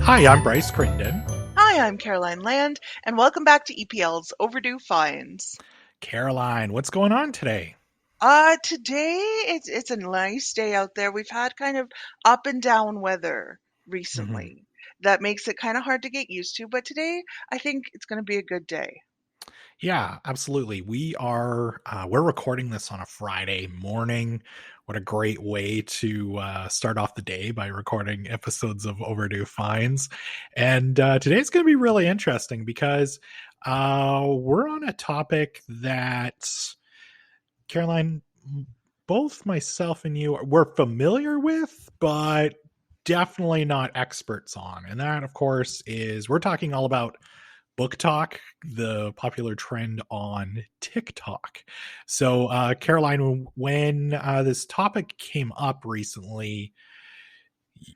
Hi, I'm Bryce Crittenden. Hi, I'm Caroline Land, and welcome back to EPL's Overdue Finds. Caroline, what's going on today? Today it's a nice day out there. We've had kind of up and down weather hmm recently. That makes it kind of hard to get used to, but today I think it's going to be a good day. Yeah, absolutely. We're recording this on a Friday morning. What a great way to start off the day by recording episodes of Overdue Finds. And today's going to be really interesting because we're on a topic that Caroline, both myself and you we're familiar with, but definitely not experts on. And that, of course, is we're talking all about Booktok, the popular trend on TikTok. So, Caroline, when this topic came up recently,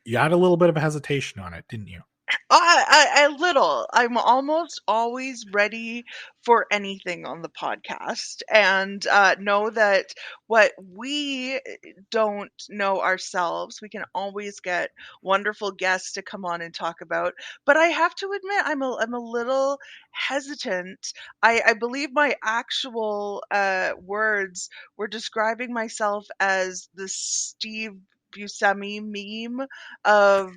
you had a little bit of a hesitation on it, didn't you? A little. I'm almost always ready for anything on the podcast, and know that what we don't know ourselves, we can always get wonderful guests to come on and talk about. But I have to admit, I'm a little hesitant. I believe my actual words were describing myself as the Steve Buscemi meme of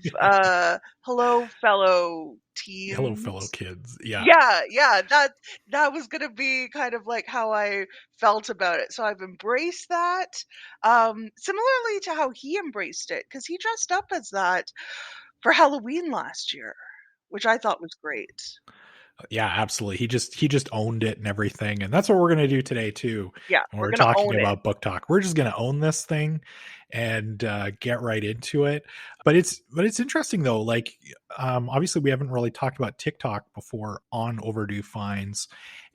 hello fellow Hello, fellow teens. kids. Yeah. Yeah, that was gonna be kind of like how I felt about it. So I've embraced that. Similarly to how he embraced it, because he dressed up as that for Halloween last year, which I thought was great. Yeah, absolutely. He just owned it and everything, and that's what we're gonna do today too. Yeah, When we're we're gonna talking own it. about Book Talk, we're just gonna own this thing and get right into it. But it's interesting though. Like, obviously, we haven't really talked about TikTok before on Overdue Finds,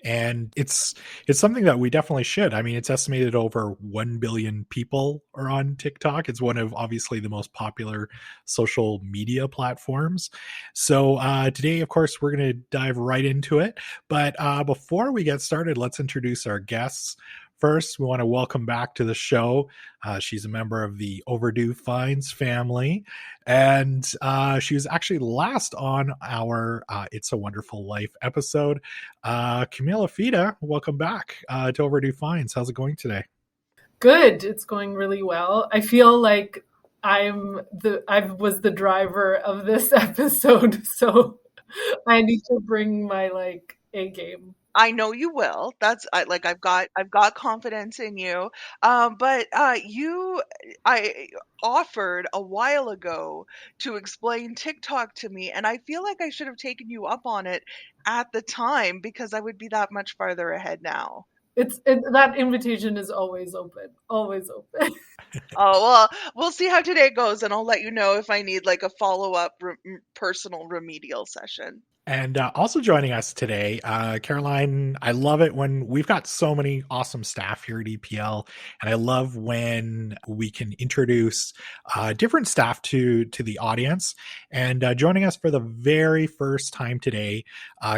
and it's something that we definitely should. I mean, it's estimated over 1 billion people are on TikTok. It's one of obviously the most popular social media platforms. So today, of course, we're going to dive right into it. But before we get started, let's introduce our guests. First, we want to welcome back to the show. She's a member of the Overdue Finds family, and she was actually last on our It's a Wonderful Life episode. Camila Fida, welcome back to Overdue Finds. How's it going today? Good. It's going really well. I feel like I was the driver of this episode, so I need to bring my A game. I know you will. I've got confidence in you. But you I offered a while ago to explain TikTok to me, and I feel like I should have taken you up on it at the time because I would be that much farther ahead now. That invitation is always open, always open. Oh, well, we'll see how today goes, and I'll let you know if I need like a follow-up personal remedial session. And also joining us today, Caroline. I love it when we've got so many awesome staff here at EPL, and I love when we can introduce different staff to the audience. And joining us for the very first time today,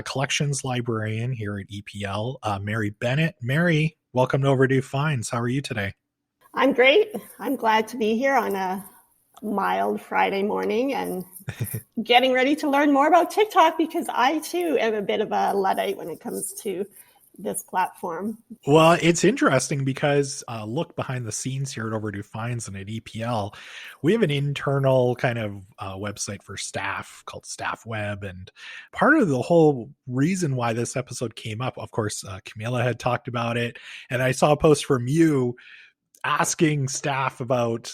collections librarian here at EPL, Mary Bennett. Mary, welcome to Overdue Finds. How are you today? I'm great. I'm glad to be here on a mild Friday morning and getting ready to learn more about TikTok because I too am a bit of a Luddite when it comes to this platform. Well, it's interesting because look behind the scenes here at Overdue Finds and at EPL, we have an internal kind of website for staff called Staff Web. And part of the whole reason why this episode came up, of course, Camila had talked about it. And I saw a post from you asking staff about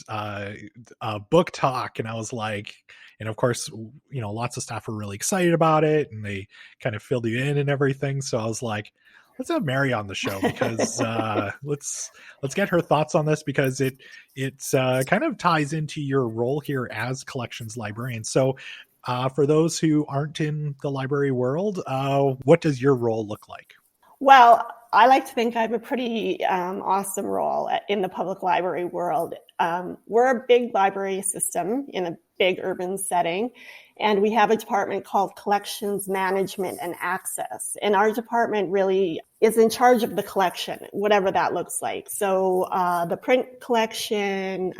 Book Talk. And I was like, and of course, lots of staff were really excited about it and they kind of filled you in and everything. So I was like, let's have Mary on the show because let's get her thoughts on this because it's kind of ties into your role here as collections librarian. So for those who aren't in the library world, what does your role look like? Well, I like to think I have a pretty awesome role in the public library world. We're a big library system in a big urban setting, and we have a department called Collections Management and Access. And our department really is in charge of the collection, whatever that looks like. So the print collection,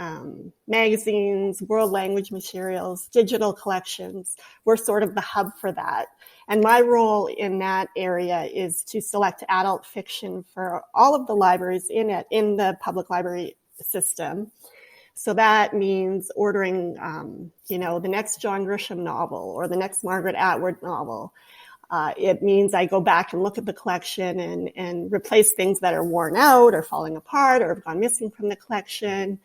magazines, world language materials, digital collections, we're sort of the hub for that. And my role in that area is to select adult fiction for all of the libraries in the public library system. So that means ordering, the next John Grisham novel or the next Margaret Atwood novel. It means I go back and look at the collection and replace things that are worn out or falling apart or have gone missing from the collection.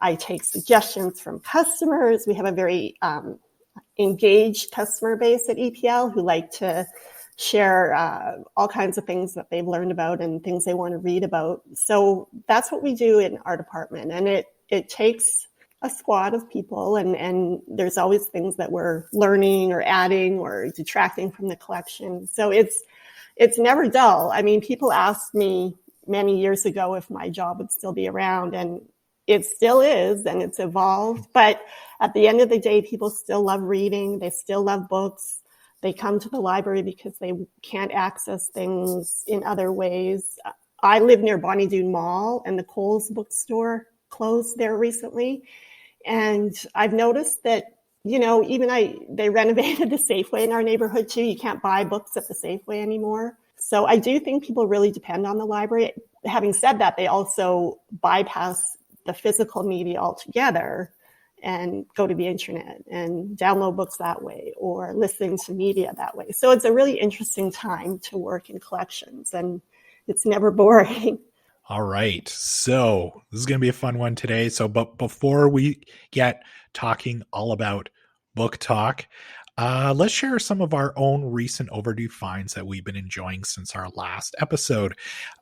I take suggestions from customers. We have a very engaged customer base at EPL who like to share all kinds of things that they've learned about and things they want to read about. So that's what we do in our department. And it takes a squad of people, and there's always things that we're learning or adding or detracting from the collection. So it's never dull. I mean, people asked me many years ago if my job would still be around, and it still is, and it's evolved. But at the end of the day, people still love reading. They still love books. They come to the library because they can't access things in other ways. I live near Bonnie Doon Mall, and the Kohl's bookstore closed there recently. And I've noticed that, they renovated the Safeway in our neighborhood too. You can't buy books at the Safeway anymore. So I do think people really depend on the library. Having said that, they also bypass the physical media altogether and go to the internet and download books that way or listen to media that way. So it's a really interesting time to work in collections, and it's never boring. All right. So this is going to be a fun one today. But before we get talking all about Booktok, let's share some of our own recent overdue finds that we've been enjoying since our last episode.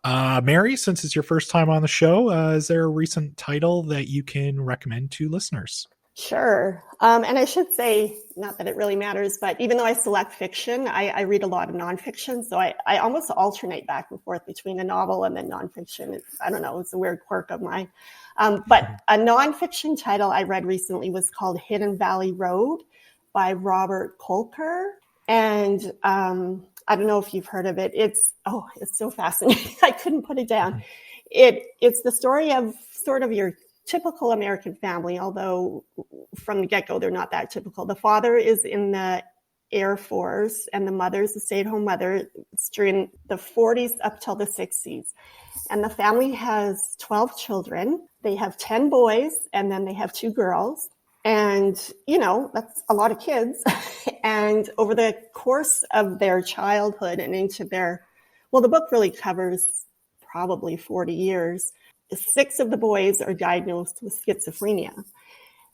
Mary, since it's your first time on the show, is there a recent title that you can recommend to listeners? Sure. And I should say, not that it really matters, but even though I select fiction, I read a lot of nonfiction. So I almost alternate back and forth between a novel and then nonfiction. I don't know, it's a weird quirk of mine. But a nonfiction title I read recently was called Hidden Valley Road by Robert Kolker. And I don't know if you've heard of it. It's so fascinating. I couldn't put it down. It's the story of sort of your typical American family, although from the get-go, they're not that typical. The father is in the Air Force and the mother's a stay-at-home mother. It's during the 40s up till the 60s. And the family has 12 children. They have 10 boys and then they have 2 girls. And, that's a lot of kids. And over the course of their childhood and into the book really covers probably 40 years. 6 of the boys are diagnosed with schizophrenia.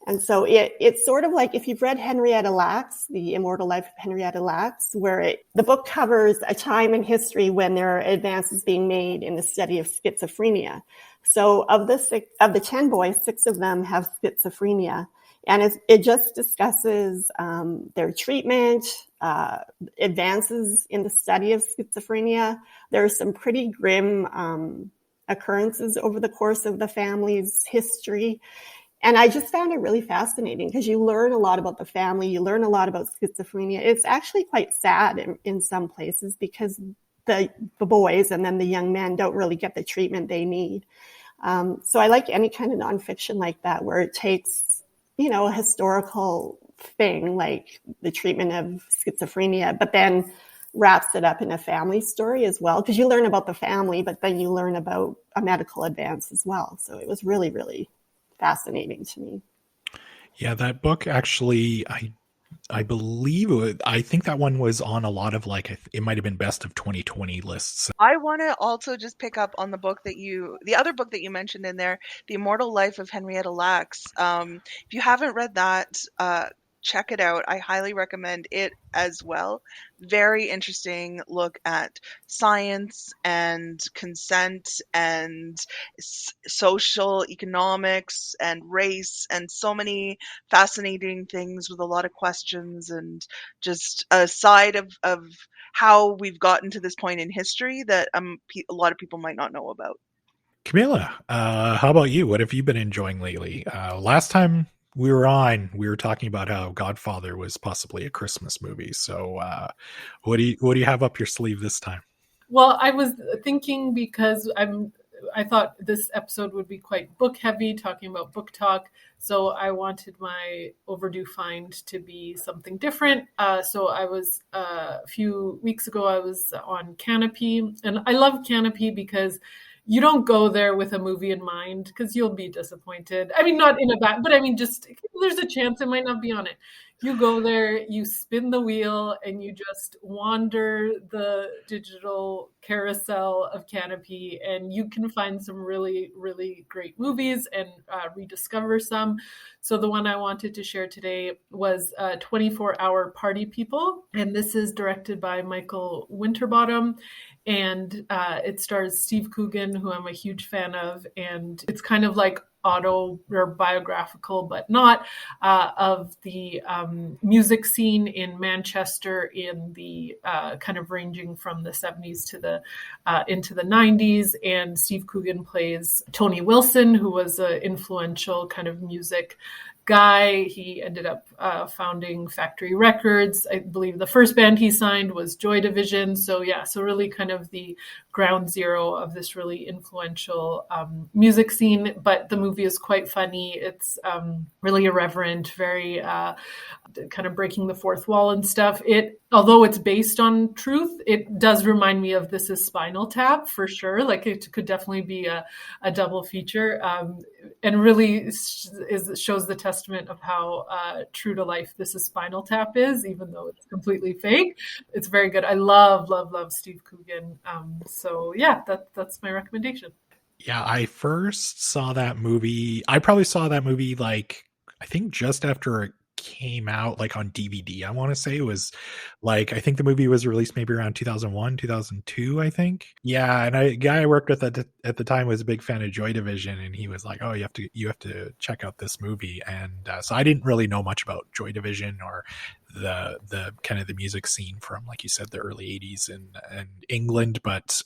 And so it's sort of like if you've read Henrietta Lacks, The Immortal Life of Henrietta Lacks, where the book covers a time in history when there are advances being made in the study of schizophrenia. So of the 10 boys, 6 of them have schizophrenia. And it just discusses their treatment, advances in the study of schizophrenia. There are some pretty grim occurrences over the course of the family's history. And I just found it really fascinating because you learn a lot about the family. You learn a lot about schizophrenia. It's actually quite sad in some places because the boys and then the young men don't really get the treatment they need. So I like any kind of nonfiction like that where it takes, a historical thing like the treatment of schizophrenia, but then wraps it up in a family story as well, because you learn about the family, but then you learn about a medical advance as well. So it was really, really fascinating to me. Yeah, that book actually, I believe, I think that one was on a lot of it might have been best of 2020 lists. I want to also just pick up on the other book that you mentioned in there, The Immortal Life of Henrietta Lacks. If you haven't read that, check it out. I highly recommend it as well. Very interesting look at science and consent and social economics and race and so many fascinating things with a lot of questions and just a side of how we've gotten to this point in history that a lot of people might not know about. Camilla, how about you? What have you been enjoying lately? Last time we were on, we were talking about how Godfather was possibly a Christmas movie. So, what do you have up your sleeve this time? Well, I was thinking because I thought this episode would be quite book heavy, talking about Booktok. So I wanted my overdue find to be something different. So I was a few weeks ago, I was on Canopy, and I love Canopy because you don't go there with a movie in mind because you'll be disappointed. I mean, not in a bad, but I mean, just there's a chance it might not be on it. You go there, you spin the wheel, and you just wander the digital carousel of Canopy, and you can find some really, really great movies and rediscover some. So the one I wanted to share today was 24-Hour Party People, and this is directed by Michael Winterbottom, and it stars Steve Coogan, who I'm a huge fan of, and it's kind of like auto or biographical, but not, of the music scene in Manchester in the kind of ranging from the 70s to the into the 90s. And Steve Coogan plays Tony Wilson, who was an influential kind of music guy. He ended up founding Factory Records. I believe the first band he signed was Joy Division. So yeah, so really kind of the ground zero of this really influential music scene. But the movie is quite funny. It's really irreverent, very kind of breaking the fourth wall and stuff. Although it's based on truth, it does remind me of This Is Spinal Tap for sure. Like it could definitely be a double feature, and really shows the testament of how true to life This Is Spinal Tap is, even though it's completely fake. It's very good. I love Steve Coogan. So yeah, that's my recommendation. Yeah, I first saw that movie. I probably saw that movie like I think just after it came out, like on DVD. I want to say it was like I think the movie was released maybe around 2001, 2002. I think. Yeah, and a guy I worked with at the time was a big fan of Joy Division, and he was like, "Oh, you have to check out this movie." And so I didn't really know much about Joy Division or the kind of the music scene from, like you said, the early 80s in England, but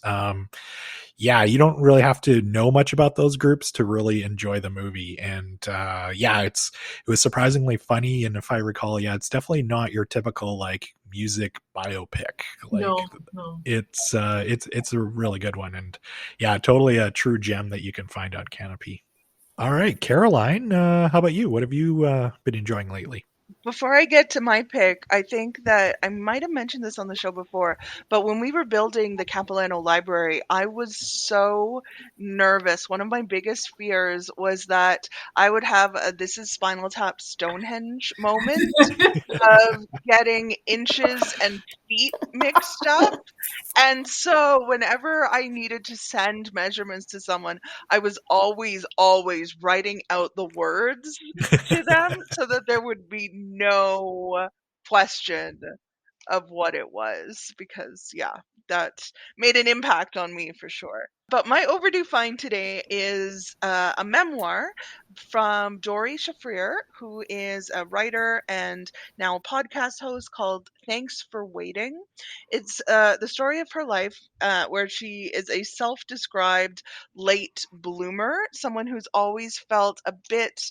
yeah, you don't really have to know much about those groups to really enjoy the movie. And yeah, it was surprisingly funny, and if I recall, yeah, it's definitely not your typical like music biopic. Like no. It's a really good one, and yeah, totally a true gem that you can find on Canopy. All right, Caroline, how about you? What have you been enjoying lately? Before I get to my pick, I think that I might have mentioned this on the show before, but when we were building the Capilano Library, I was so nervous. One of my biggest fears was that I would have a This Is Spinal Tap Stonehenge moment of getting inches and feet mixed up. And so whenever I needed to send measurements to someone, I was always writing out the words to them so that there would be no question of what it was, because yeah, that made an impact on me for sure. But my overdue find today is a memoir from Dory Shafrier, who is a writer and now a podcast host, called Thanks for Waiting. It's the story of her life, where she is a self-described late bloomer, someone who's always felt a bit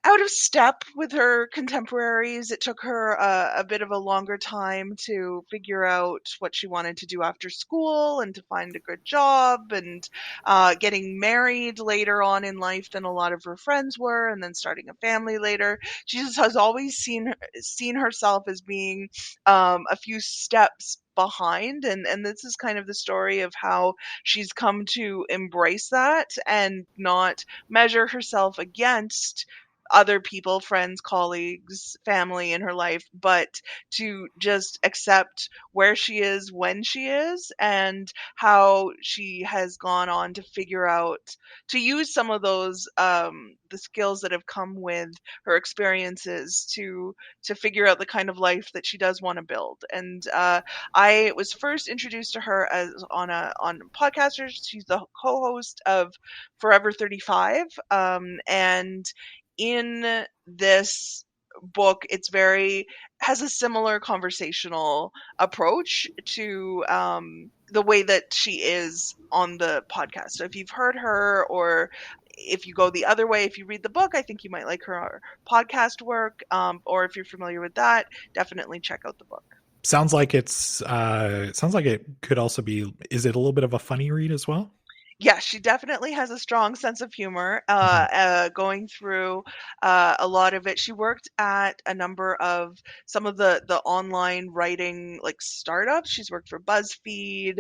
out of step with her contemporaries. It took her a bit of a longer time to figure out what she wanted to do after school and to find a good job, and getting married later on in life than a lot of her friends were, and then starting a family later. She just has always seen herself as being a few steps behind, and this is kind of the story of how she's come to embrace that and not measure herself against other people, friends, colleagues, family in her life, but to just accept where she is when she is, and how she has gone on to figure out to use some of those the skills that have come with her experiences to figure out the kind of life that she does want to build. And I was first introduced to her as on podcasters. She's the co-host of Forever 35, and in this book it's very has a similar conversational approach to the way that she is on the podcast. So if you've heard her, or if you go the other way, if you read the book, I think you might like her podcast work, or if you're familiar with that, definitely check out the book. Sounds like it could also be, is it a little bit of a funny read as well? Yeah, she definitely has a strong sense of humor, going through a lot of it. She worked at a number of some of the online writing like startups. She's worked for BuzzFeed.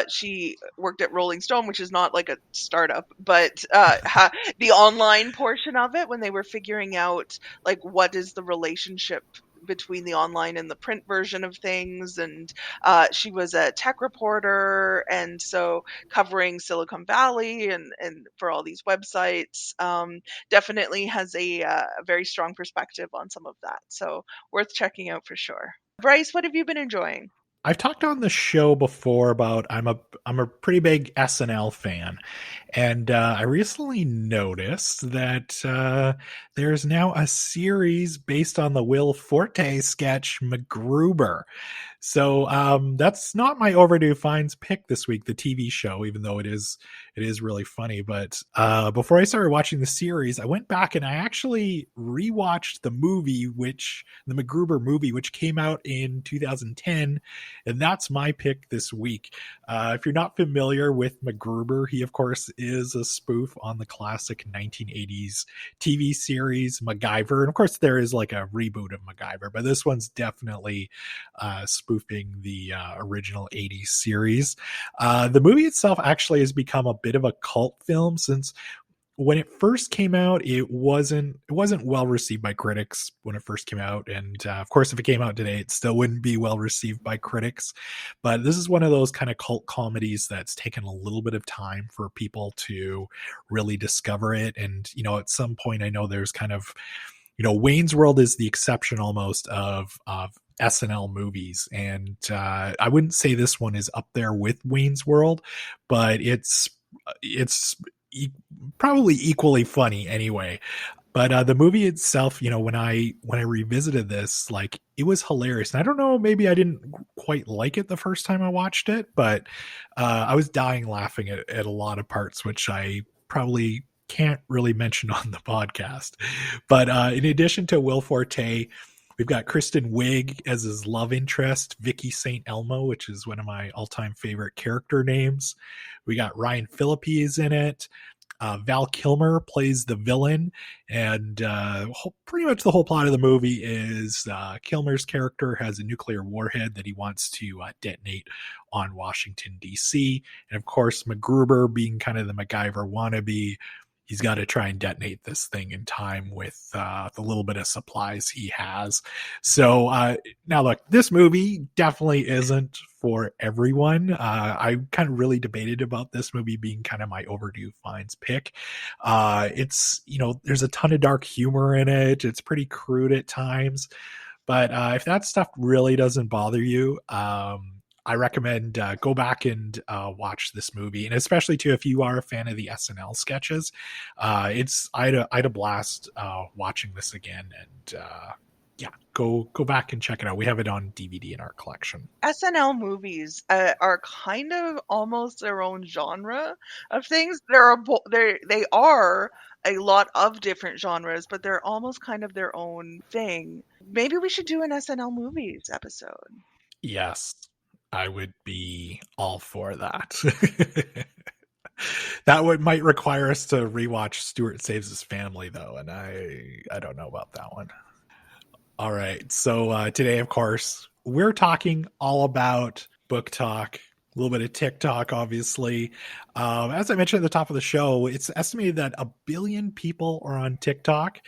She worked at Rolling Stone, which is not like a startup, but the online portion of it, when they were figuring out like what is the relationship between the online and the print version of things. And she was a tech reporter, and so covering Silicon Valley and for all these websites, definitely has a very strong perspective on some of that. So worth checking out for sure. Bryce, what have you been enjoying? I've talked on the show before about I'm a pretty big SNL fan, and I recently noticed that there's now a series based on the Will Forte sketch MacGruber. So that's not my Overdue Finds pick this week, the TV show, even though it is really funny. But before I started watching the series, I went back and I actually rewatched the MacGruber movie, which came out in 2010, and that's my pick this week. If you're not familiar with MacGruber, he of course is a spoof on the classic 1980s TV series MacGyver, and of course there is like a reboot of MacGyver, but this one's definitely spoofing the original 80s series. The movie itself actually has become a bit of a cult film, since when it first came out, it wasn't well received by critics when it first came out, and of course if it came out today it still wouldn't be well received by critics. But this is one of those kind of cult comedies that's taken a little bit of time for people to really discover it. And at some point, I know there's kind of, Wayne's World is the exception almost of SNL movies, and I wouldn't say this one is up there with Wayne's World, but it's probably equally funny anyway. But the movie itself, when I revisited this, like, it was hilarious. And I don't know, maybe I didn't quite like it the first time I watched it, but I was dying laughing at a lot of parts, which I probably can't really mention on the podcast. But in addition to Will Forte, we've got Kristen Wiig as his love interest, Vicky St. Elmo, which is one of my all-time favorite character names. We got Ryan Phillippe is in it. Val Kilmer plays the villain, and pretty much the whole plot of the movie is Kilmer's character has a nuclear warhead that he wants to detonate on Washington, D.C. And of course, MacGruber, being kind of the MacGyver wannabe, he's got to try and detonate this thing in time with the little bit of supplies he has. So now look, this movie definitely isn't for everyone. I kind of really debated about this movie being kind of my Overdue Finds pick. It's, there's a ton of dark humor in it. It's pretty crude at times. But if that stuff really doesn't bother you, I recommend go back and watch this movie, and especially too if you are a fan of the SNL sketches. I had a blast watching this again, and go back and check it out. We have it on DVD in our collection. SNL movies are kind of almost their own genre of things. They are a lot of different genres, but they're almost kind of their own thing. Maybe we should do an SNL movies episode. Yes. I would be all for that. That might require us to rewatch Stuart Saves His Family, though, and I don't know about that one. All right, so today, of course, we're talking all about Booktok, A little bit of TikTok, obviously. As I mentioned at the top of the show, it's estimated that 1 billion people are on TikTok.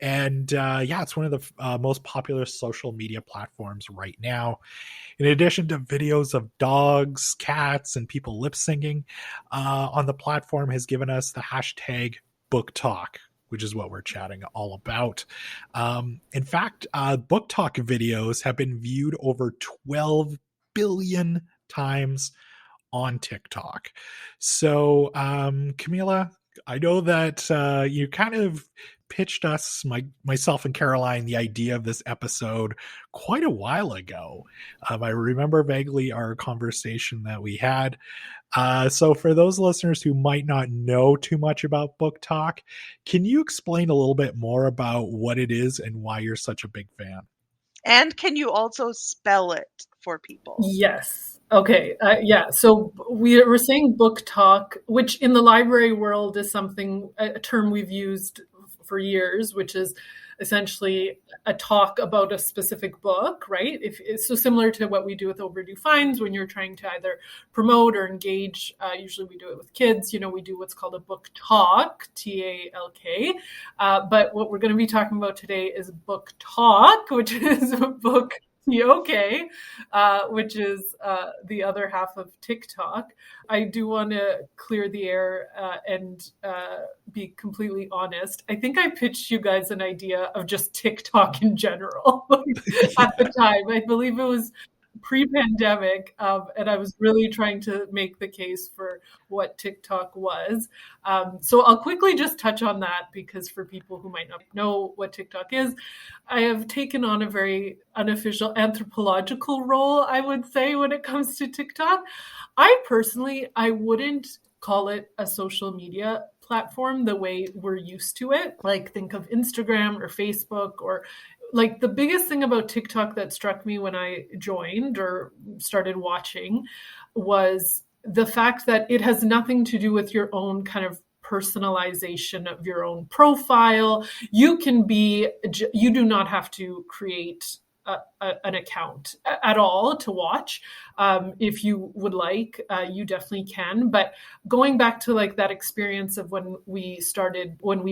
And yeah, it's one of the most popular social media platforms right now. In addition to videos of dogs, cats, and people lip syncing, on the platform has given us the hashtag Booktok, which is what we're chatting all about. In fact, Booktok videos have been viewed over 12 billion times on TikTok. So, Camila, I know that you kind of pitched us, myself and Caroline, the idea of this episode quite a while ago. I remember vaguely our conversation that we had. So for those listeners who might not know too much about Booktok, can you explain a little bit more about what it is and why you're such a big fan? And can you also spell it for people? Yes. Okay. Yeah. So we're saying Booktok, which in the library world is a term we've used for years, which is essentially a talk about a specific book, right? If it's so similar to what we do with Overdue Finds when you're trying to either promote or engage. Usually we do it with kids. We do what's called a book talk, TALK. But what we're going to be talking about today is Booktok, which is a book. Okay, which is the other half of TikTok. I do want to clear the air and be completely honest. I think I pitched you guys an idea of just TikTok in general at the time. I believe it was pre-pandemic, and I was really trying to make the case for what TikTok was. So I'll quickly just touch on that, because for people who might not know what TikTok is, I have taken on a very unofficial anthropological role, I would say, when it comes to TikTok. I wouldn't call it a social media platform the way we're used to it. Like, think of Instagram or Facebook, or like the biggest thing about TikTok that struck me when I joined or started watching was the fact that it has nothing to do with your own kind of personalization of your own profile. You do not have to create an account at all to watch. If you would like, you definitely can. But going back to like that experience of when we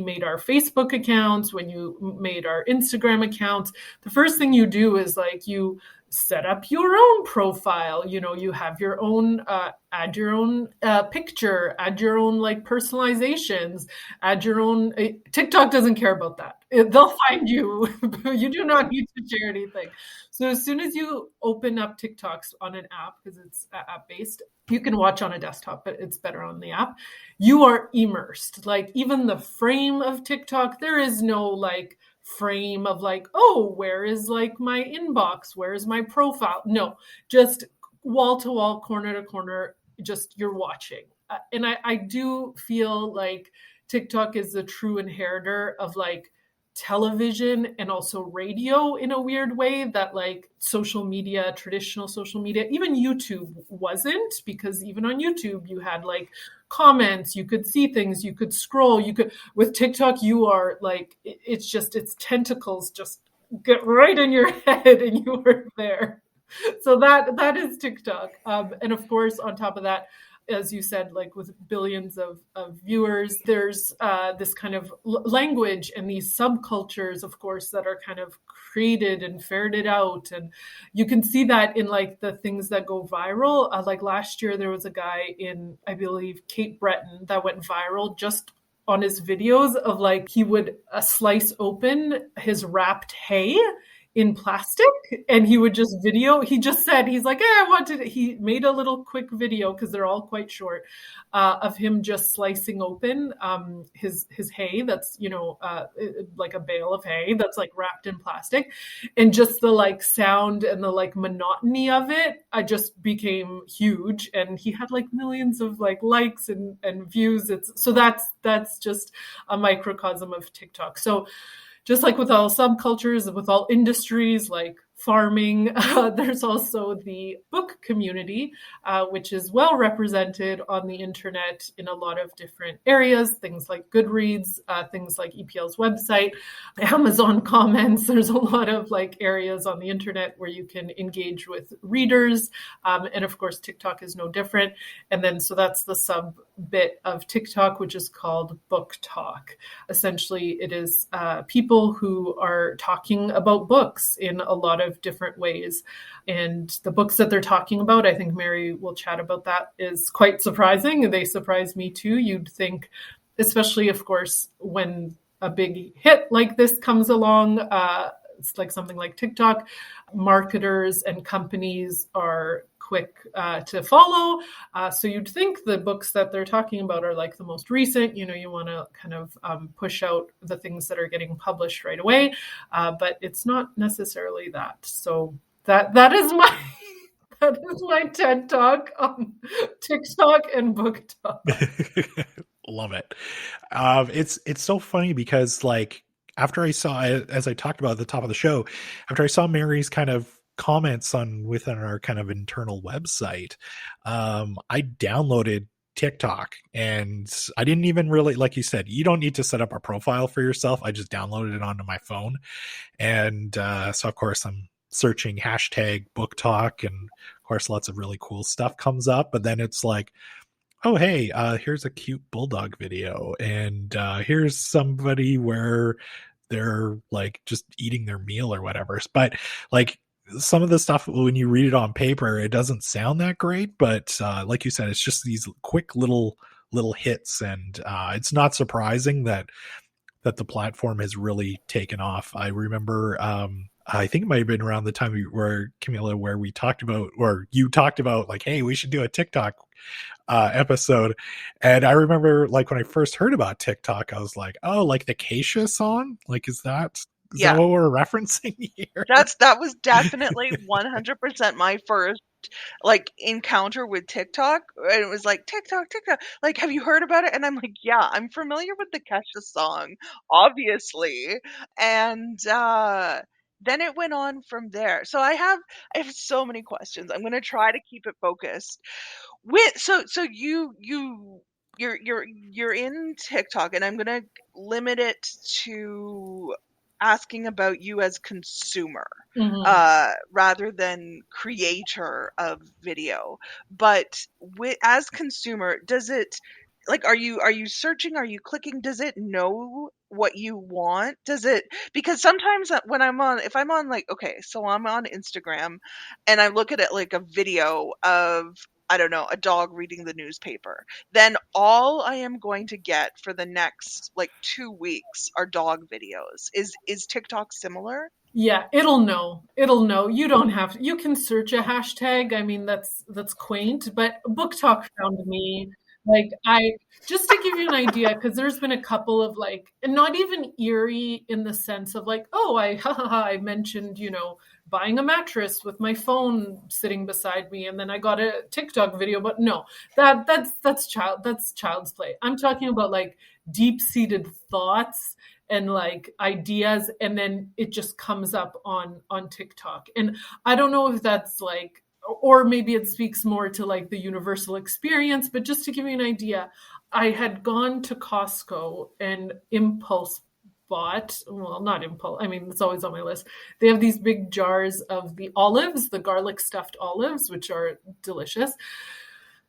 made our Facebook accounts, when you made our Instagram accounts, the first thing you do is like you set up your own profile. You have your own, add your own picture, add your own like personalizations, add your own. TikTok doesn't care about that. They'll find you. You do not need to share anything. So as soon as you open up TikToks on an app, because it's app-based, you can watch on a desktop, but it's better on the app. You are immersed. Like, even the frame of TikTok, there is no like frame of like, oh, where is like my inbox? Where is my profile? No, just wall to wall, corner to corner, just you're watching. And I do feel like TikTok is the true inheritor of like television and also radio in a weird way that like social media, traditional social media, even YouTube wasn't, because even on YouTube you had like comments, you could see things, you could scroll, with TikTok you are like, it's tentacles just get right in your head and you are there. So that is TikTok. And of course, on top of that, as you said, like with billions of viewers, there's this kind of language and these subcultures, of course, that are kind of created and ferreted out. And you can see that in like the things that go viral. Like last year, there was a guy in, I believe, Cape Breton that went viral just on his videos of like, he would slice open his wrapped hay in plastic, and he would just video. He just said, he's like, he made a little quick video, because they're all quite short, of him just slicing open his hay that's, like a bale of hay that's like wrapped in plastic, and just the like sound and the like monotony of it, I just became huge, and he had like millions of like likes and views. That's just a microcosm of TikTok. So just like with all subcultures, with all industries, like farming. There's also the book community, which is well represented on the internet in a lot of different areas, things like Goodreads, things like EPL's website, Amazon comments. There's a lot of like areas on the internet where you can engage with readers. And of course, TikTok is no different. And then, so that's the sub bit of TikTok, which is called Booktok. Essentially, it is people who are talking about books in a lot of different ways. And the books that they're talking about, I think Mary will chat about that, is quite surprising. They surprised me too. You'd think, especially, of course, when a big hit like this comes along, it's like something like TikTok, marketers and companies are quick to follow. So you'd think the books that they're talking about are like the most recent, you want to kind of push out the things that are getting published right away. But it's not necessarily that. So that is my that is my TED Talk on TikTok and Booktok. Love it. It's so funny because like after I saw, as I talked about at the top of the show, after I saw Mary's kind of comments within our kind of internal website, I downloaded TikTok, and I didn't even really, like you said, you don't need to set up a profile for yourself. I just downloaded it onto my phone. And so of course I'm searching hashtag Booktok, and of course lots of really cool stuff comes up, but then it's like, oh, hey, here's a cute bulldog video, and here's somebody where they're like just eating their meal or whatever. But like some of the stuff, when you read it on paper, it doesn't sound that great, but like you said, it's just these quick little hits, and it's not surprising that the platform has really taken off. I remember, I think it might have been around the time where we talked about, or you talked about like, hey, we should do a TikTok episode. And I remember like when I first heard about TikTok, I was like, oh, like the Keisha song? Like, is that what we're referencing here? That was definitely 100% my first like encounter with TikTok. And it was like, TikTok, like, have you heard about it? And I'm like, yeah, I'm familiar with the Kesha song, obviously. And then it went on from there. So I have so many questions. I'm going to try to keep it focused. So you're in TikTok, and I'm going to limit it to asking about you as consumer, rather than creator of video. But as consumer, does it, like, are you searching? Are you clicking? Does it know what you want? Does it, because sometimes when if I'm on like, okay, so I'm on Instagram and I look at it like a video of, I don't know, a dog reading the newspaper, then all I am going to get for the next like 2 weeks are dog videos. Is TikTok similar? Yeah, it'll know. You don't have to, you can search a hashtag. I mean, that's quaint, but Booktok found me. Like, just to give you an idea, because there's been a couple of like, and not even eerie in the sense of like, oh, I mentioned, buying a mattress with my phone sitting beside me, and then I got a TikTok video. But no, that's child's play. I'm talking about like deep-seated thoughts and like ideas, and then it just comes up on TikTok. And I don't know if that's like, or maybe it speaks more to like the universal experience, but just to give you an idea, I had gone to Costco and impulse bought, well, not impulse, I mean, it's always on my list. They have these big jars of the olives, the garlic stuffed olives, which are delicious.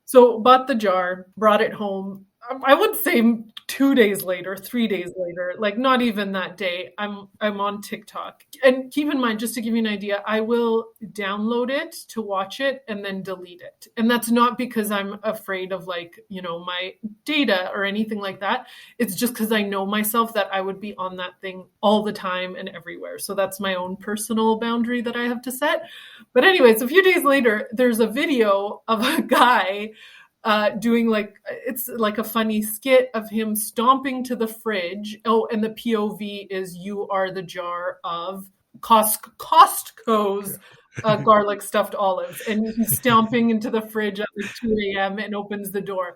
So bought the jar, brought it home. I would say 2 days later, 3 days later, like not even that day, I'm on TikTok. And keep in mind, just to give you an idea, I will download it to watch it and then delete it. And that's not because I'm afraid of like, my data or anything like that. It's just because I know myself that I would be on that thing all the time and everywhere. So that's my own personal boundary that I have to set. But anyways, a few days later, there's a video of a guy doing like, it's like a funny skit of him stomping to the fridge. Oh, and the POV is you are the jar of Costco's garlic stuffed olives, and he's stomping into the fridge at like 2 a.m. and opens the door.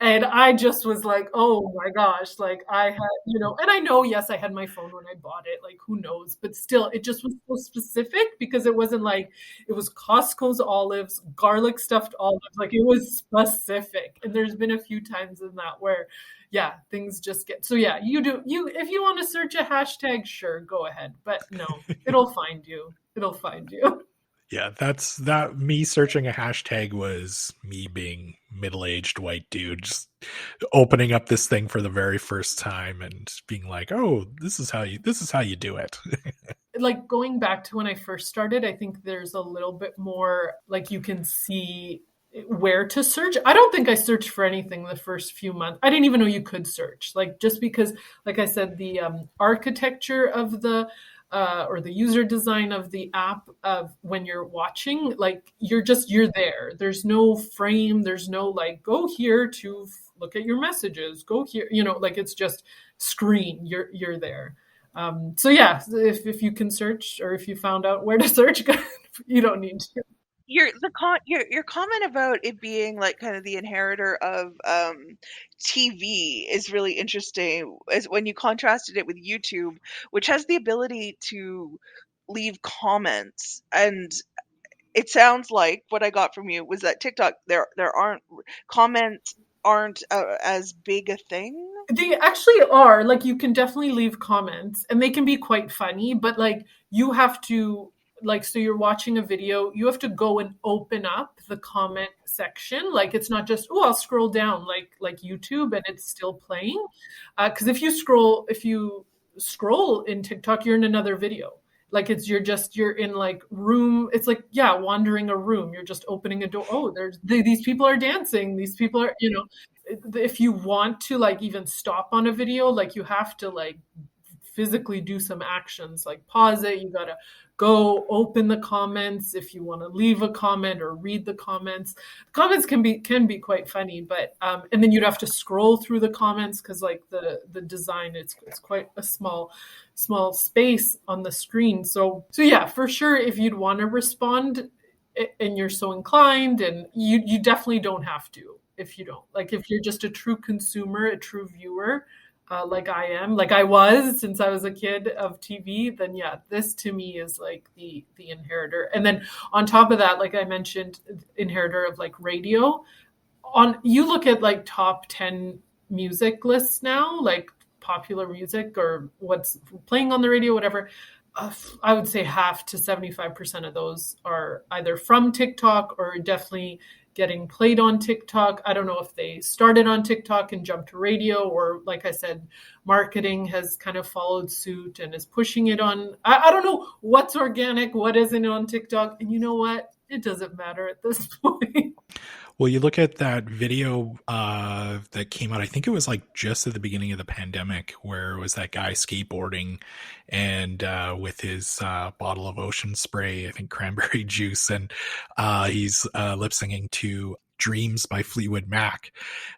And I just was like, oh my gosh, like I had, and I know, yes, I had my phone when I bought it, like who knows, but still, it just was so specific because it wasn't like, it was Costco's olives, garlic stuffed olives, like it was specific. And there's been a few times in that where, yeah, things just get, so yeah, if you want to search a hashtag, sure, go ahead. But no, it'll find you. It'll find you. Yeah, that's that. Me searching a hashtag was me being middle-aged white dude, just opening up this thing for the very first time and being like, "Oh, this is how you do it." Like going back to when I first started, I think there's a little bit more like you can see where to search. I don't think I searched for anything the first few months. I didn't even know you could search, like just because, like I said, the architecture of the or the user design of the app of when you're watching, like you're there. There's no frame. There's no like, go here to look at your messages, go here, like it's just screen. You're there. So yeah, if you can search, or if you found out where to search, you don't need to. Your comment about it being like kind of the inheritor of TV is really interesting, as when you contrasted it with YouTube, which has the ability to leave comments. And it sounds like what I got from you was that TikTok, there aren't comments, aren't as big a thing. They actually are. Like you can definitely leave comments, and they can be quite funny, but like you have to, like, so you're watching a video, you have to go and open up the comment section. Like it's not just, oh, I'll scroll down like YouTube and it's still playing. Because if you scroll in TikTok, you're in another video. Like you're in like room. It's like, yeah, wandering a room. You're just opening a door. Oh, these people are dancing. These people are, if you want to like even stop on a video, like you have to like physically do some actions, like pause it. You gotta go open the comments if you want to leave a comment or read the comments. Comments can be quite funny, but and then you'd have to scroll through the comments because like the design, it's quite a small space on the screen. So yeah, for sure, if you'd want to respond and you're so inclined, and you definitely don't have to if you don't. Like if you're just a true consumer, a true viewer, like I am, like I was since I was a kid of TV, then yeah, this to me is like the inheritor. And then on top of that, like I mentioned, inheritor of like radio. You look at like top 10 music lists now, like popular music or what's playing on the radio, whatever. I would say half to 75% of those are either from TikTok or definitely getting played on TikTok. I don't know if they started on TikTok and jumped to radio, or like I said, marketing has kind of followed suit and is pushing it on. I don't know what's organic, what isn't on TikTok. And you know what? It doesn't matter at this point. Well, you look at that video that came out, I think it was like just at the beginning of the pandemic, where it was that guy skateboarding and with his bottle of ocean spray, I think cranberry juice, and he's lip singing to Dreams by Fleetwood Mac.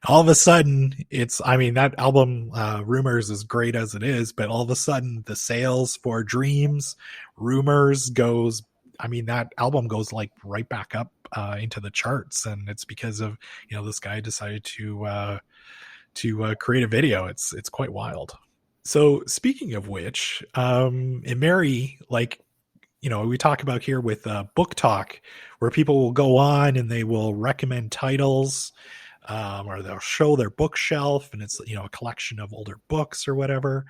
All of a sudden, that album, Rumors, is great as it is, but all of a sudden the sales for Dreams, Rumors that album goes like right back up into the charts, and it's because of this guy decided to create a video. It's quite wild. So speaking of which, and Mary, like we talk about here with Booktok, where people will go on and they will recommend titles, or they'll show their bookshelf, and it's a collection of older books or whatever.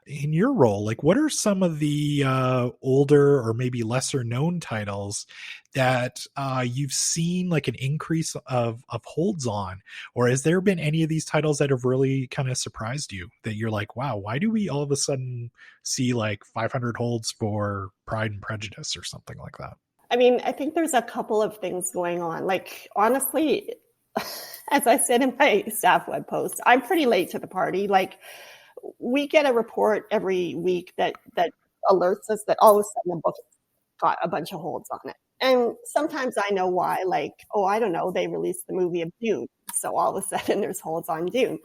In your role, like what are some of the older or maybe lesser known titles that you've seen like an increase of holds on? Or has there been any of these titles that have really kind of surprised you, that you're like, wow, why do we all of a sudden see like 500 holds for Pride and Prejudice or something like that? I mean, I think there's a couple of things going on. Like, honestly, as I said in my staff web post, I'm pretty late to the party. Like, we get a report every week that alerts us that all of a sudden a book got a bunch of holds on it. And sometimes I know why, like, I don't know, they released the movie of Dune, so all of a sudden there's holds on Dune.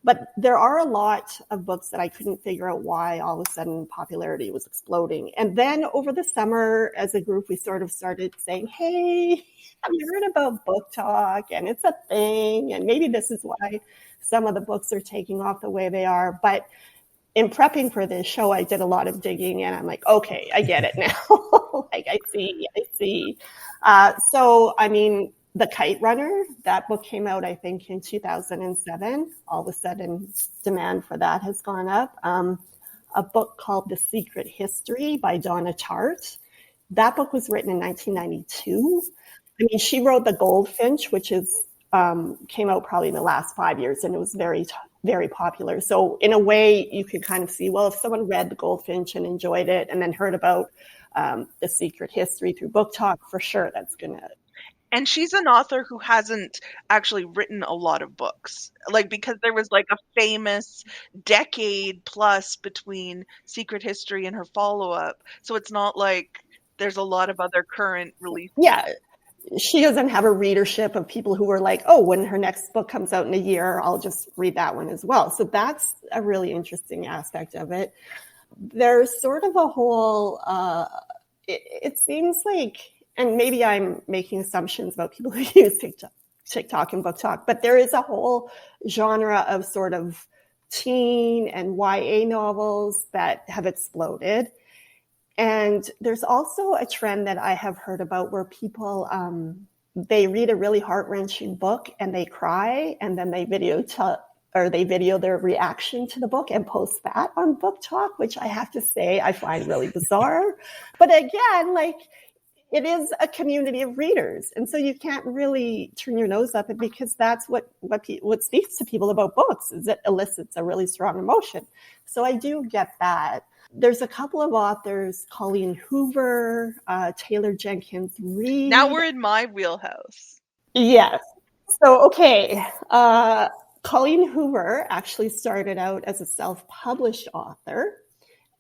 But there are a lot of books that I couldn't figure out why all of a sudden popularity was exploding. And then over the summer, as a group, we sort of started saying, hey, have you heard about Booktok? And it's a thing. And maybe this is why some of the books are taking off the way they are. But in prepping for this show, I did a lot of digging, and I'm like, okay, I get it now. Like, I see. So, I mean, The Kite Runner, that book came out, I think, in 2007. All of a sudden, demand for that has gone up. A book called The Secret History by Donna. That book was written in 1992. I mean, she wrote The Goldfinch, which is came out probably in the last 5 years, and it was very, very popular. So in a way, you can kind of see, well, if someone read The Goldfinch and enjoyed it and then heard about The Secret History through Booktok, for sure that's going to... And she's an author who hasn't actually written a lot of books, like, because there was like a famous decade plus between Secret History and her follow-up. So it's not like there's a lot of other current releases. Yeah. She doesn't have a readership of people who are like, oh, when her next book comes out in a year, I'll just read that one as well. So that's a really interesting aspect of it. There's sort of a whole, it seems like, and maybe I'm making assumptions about people who use TikTok and Booktok, but there is a whole genre of sort of teen and YA novels that have exploded. And there's also a trend that I have heard about where people, they read a really heart-wrenching book and they cry, and then they video their reaction to the book and post that on Booktok, which I have to say I find really bizarre. But again, like, it is a community of readers. And so you can't really turn your nose up at it, because that's what speaks to people about books, is it elicits a really strong emotion. So I do get that. There's a couple of authors, Colleen Hoover, Taylor Jenkins Reid. Now we're in my wheelhouse. Yes. So, okay. Colleen Hoover actually started out as a self-published author.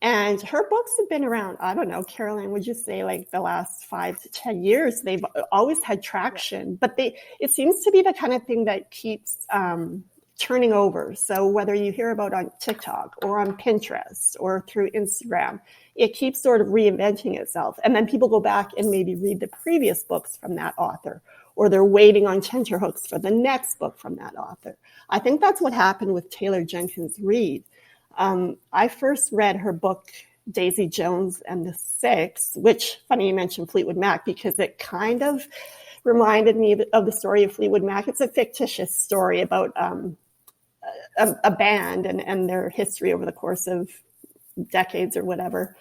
And her books have been around, I don't know, Carolyn, would you say like the last 5 to 10 years? They've always had traction, but it seems to be the kind of thing that keeps turning over. So whether you hear about on TikTok or on Pinterest or through Instagram, it keeps sort of reinventing itself. And then people go back and maybe read the previous books from that author, or they're waiting on tenterhooks for the next book from that author. I think that's what happened with Taylor Jenkins Reid. I first read her book, Daisy Jones and the Six, which, funny you mentioned Fleetwood Mac, because it kind of reminded me of the story of Fleetwood Mac. It's a fictitious story about a band and their history over the course of decades or whatever.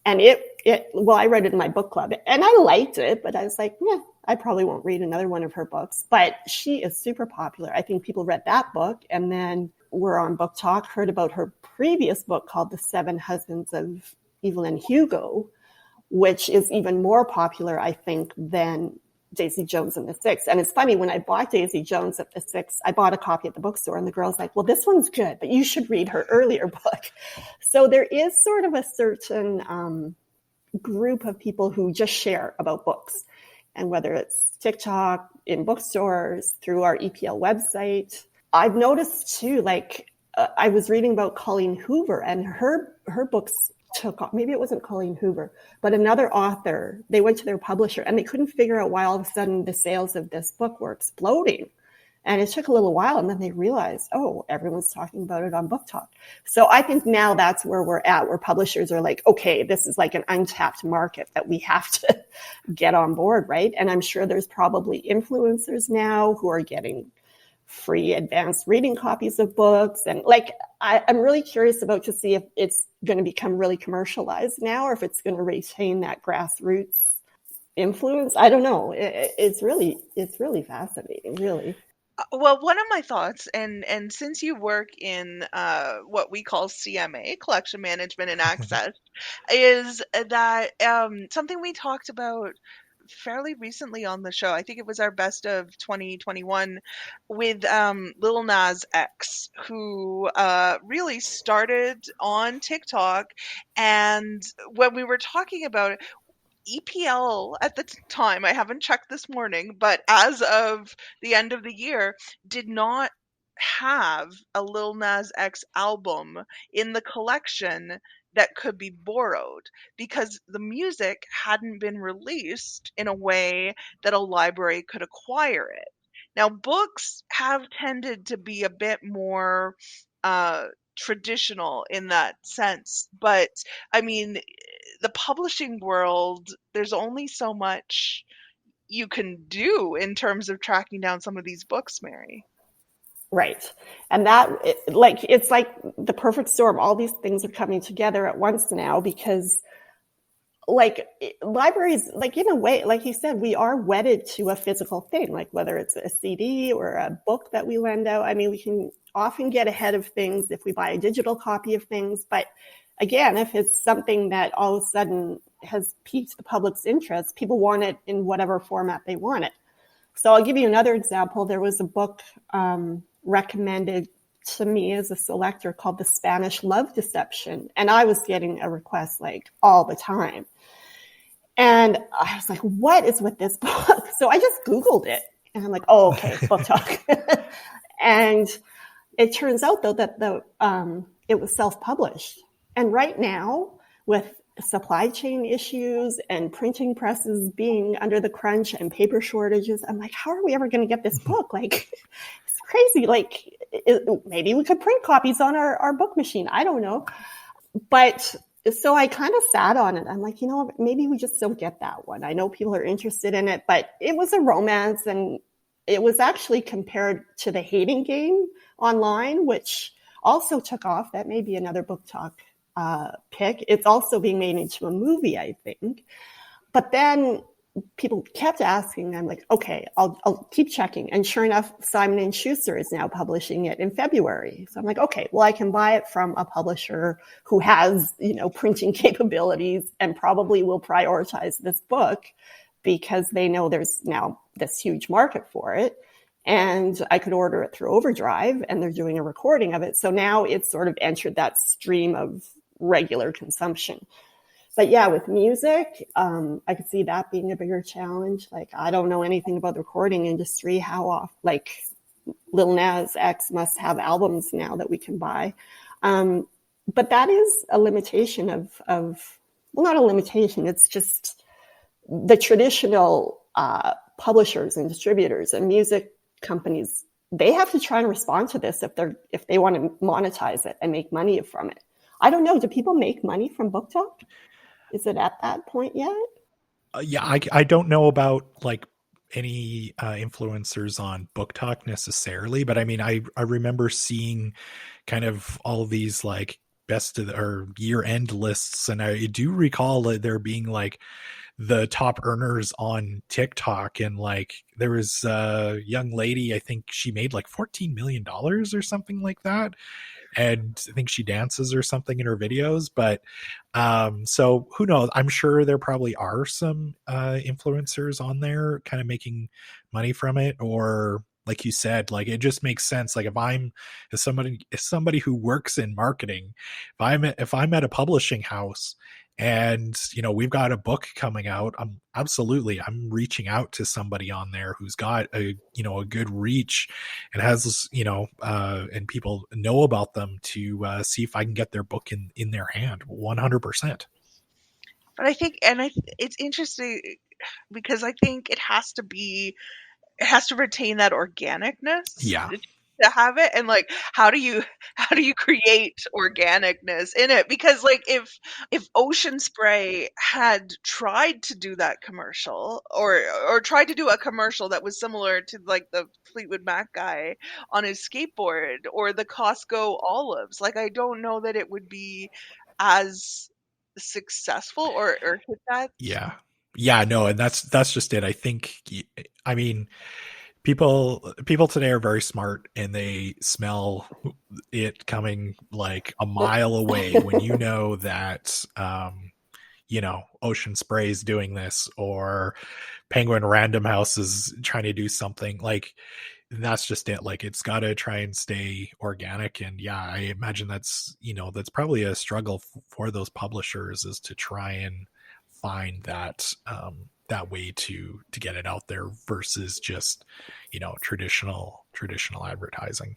And I read it in my book club, and I liked it, but I was like, yeah, I probably won't read another one of her books. But she is super popular. I think people read that book and then were on Booktok, heard about her previous book called The 7 Husbands of Evelyn Hugo, which is even more popular, I think, than Daisy Jones and the Six. And it's funny, when I bought Daisy Jones at the Six, I bought a copy at the bookstore, and the girl's like, well, this one's good, but you should read her earlier book. So there is sort of a certain group of people who just share about books. And whether it's TikTok, in bookstores, through our EPL website, I've noticed too, like, I was reading about Colleen Hoover, and her books took off. Maybe it wasn't Colleen Hoover, but another author. They went to their publisher and they couldn't figure out why all of a sudden the sales of this book were exploding. And it took a little while, and then they realized, oh, everyone's talking about it on Booktok. So I think now that's where we're at, where publishers are like, okay, this is like an untapped market that we have to get on board, right? And I'm sure there's probably influencers now who are getting free advanced reading copies of books. And like, I'm really curious about to see if it's going to become really commercialized now, or if it's going to retain that grassroots influence. I don't know. It's really fascinating, really. Well, one of my thoughts, and since you work in what we call CMA, collection management and access, is that something we talked about fairly recently on the show. I think it was our best of 2021 with Lil Nas X, who really started on TikTok. And when we were talking about it, EPL at the time, I haven't checked this morning, but as of the end of the year, did not have a Lil Nas X album in the collection that could be borrowed because the music hadn't been released in a way that a library could acquire it. Now, books have tended to be a bit more traditional in that sense, but I mean, the publishing world, there's only so much you can do in terms of tracking down some of these books, Mary. Right. And that, like, it's like the perfect storm. All these things are coming together at once now because, like, libraries, like, in a way, like you said, we are wedded to a physical thing, like whether it's a CD or a book that we lend out. I mean, we can often get ahead of things if we buy a digital copy of things. But again, if it's something that all of a sudden has piqued the public's interest, people want it in whatever format they want it. So I'll give you another example. There was a book recommended to me as a selector called The Spanish Love Deception. And I was getting a request like all the time. And I was like, what is with this book? So I just Googled it. And I'm like, oh, okay, Booktok. And it turns out, though, that it was self-published. And right now, with supply chain issues and printing presses being under the crunch and paper shortages, I'm like, how are we ever going to get this book? Like, it's crazy. Like, maybe we could print copies on our book machine. I don't know. But so I kind of sat on it. I'm like, maybe we just don't get that one. I know people are interested in it, but it was a romance, and it was actually compared to The Hating Game online, which also took off. That may be another Booktok pick. It's also being made into a movie, I think. But then people kept asking. I'm like, okay, I'll keep checking. And sure enough, Simon & Schuster is now publishing it in February. So I'm like, okay, well, I can buy it from a publisher who has, printing capabilities and probably will prioritize this book because they know there's now this huge market for it. And I could order it through Overdrive, and they're doing a recording of it. So now it's sort of entered that stream of regular consumption. But yeah, with music, I could see that being a bigger challenge. Like, I don't know anything about the recording industry. How off? Like, Lil Nas X must have albums now that we can buy. But that is a limitation of well, not a limitation. It's just the traditional publishers and distributors and music companies. They have to try and respond to this if they want to monetize it and make money from it. I don't know. Do people make money from Booktok? Is it at that point yet? Yeah, I don't know about like any influencers on Booktok necessarily, but I mean, I remember seeing kind of all of these like best of or year end lists, and I do recall there being like the top earners on TikTok, and like there was a young lady, I think she made like $14 million or something like that. And I think she dances or something in her videos, but so who knows? I'm sure there probably are some influencers on there kind of making money from it, or like you said, like it just makes sense. Like if somebody who works in marketing, if I'm at a publishing house and we've got a book coming out, I'm reaching out to somebody on there who's got a good reach and has and people know about them to see if I can get their book in their hand 100%. But I think, it's interesting because I think it has to retain that organicness. Yeah. To have it, and like how do you create organicness in it? Because like if Ocean Spray had tried to do that commercial or tried to do a commercial that was similar to like the Fleetwood Mac guy on his skateboard or the Costco olives, like I don't know that it would be as successful or hit that. Yeah, no, and that's just it. I think, I mean, people today are very smart, and they smell it coming like a mile away when that Ocean Spray is doing this, or Penguin Random House is trying to do something. Like, that's just it. Like, it's got to try and stay organic. And yeah, I imagine that's probably a struggle for those publishers, is to try and find that that way to get it out there versus just traditional advertising.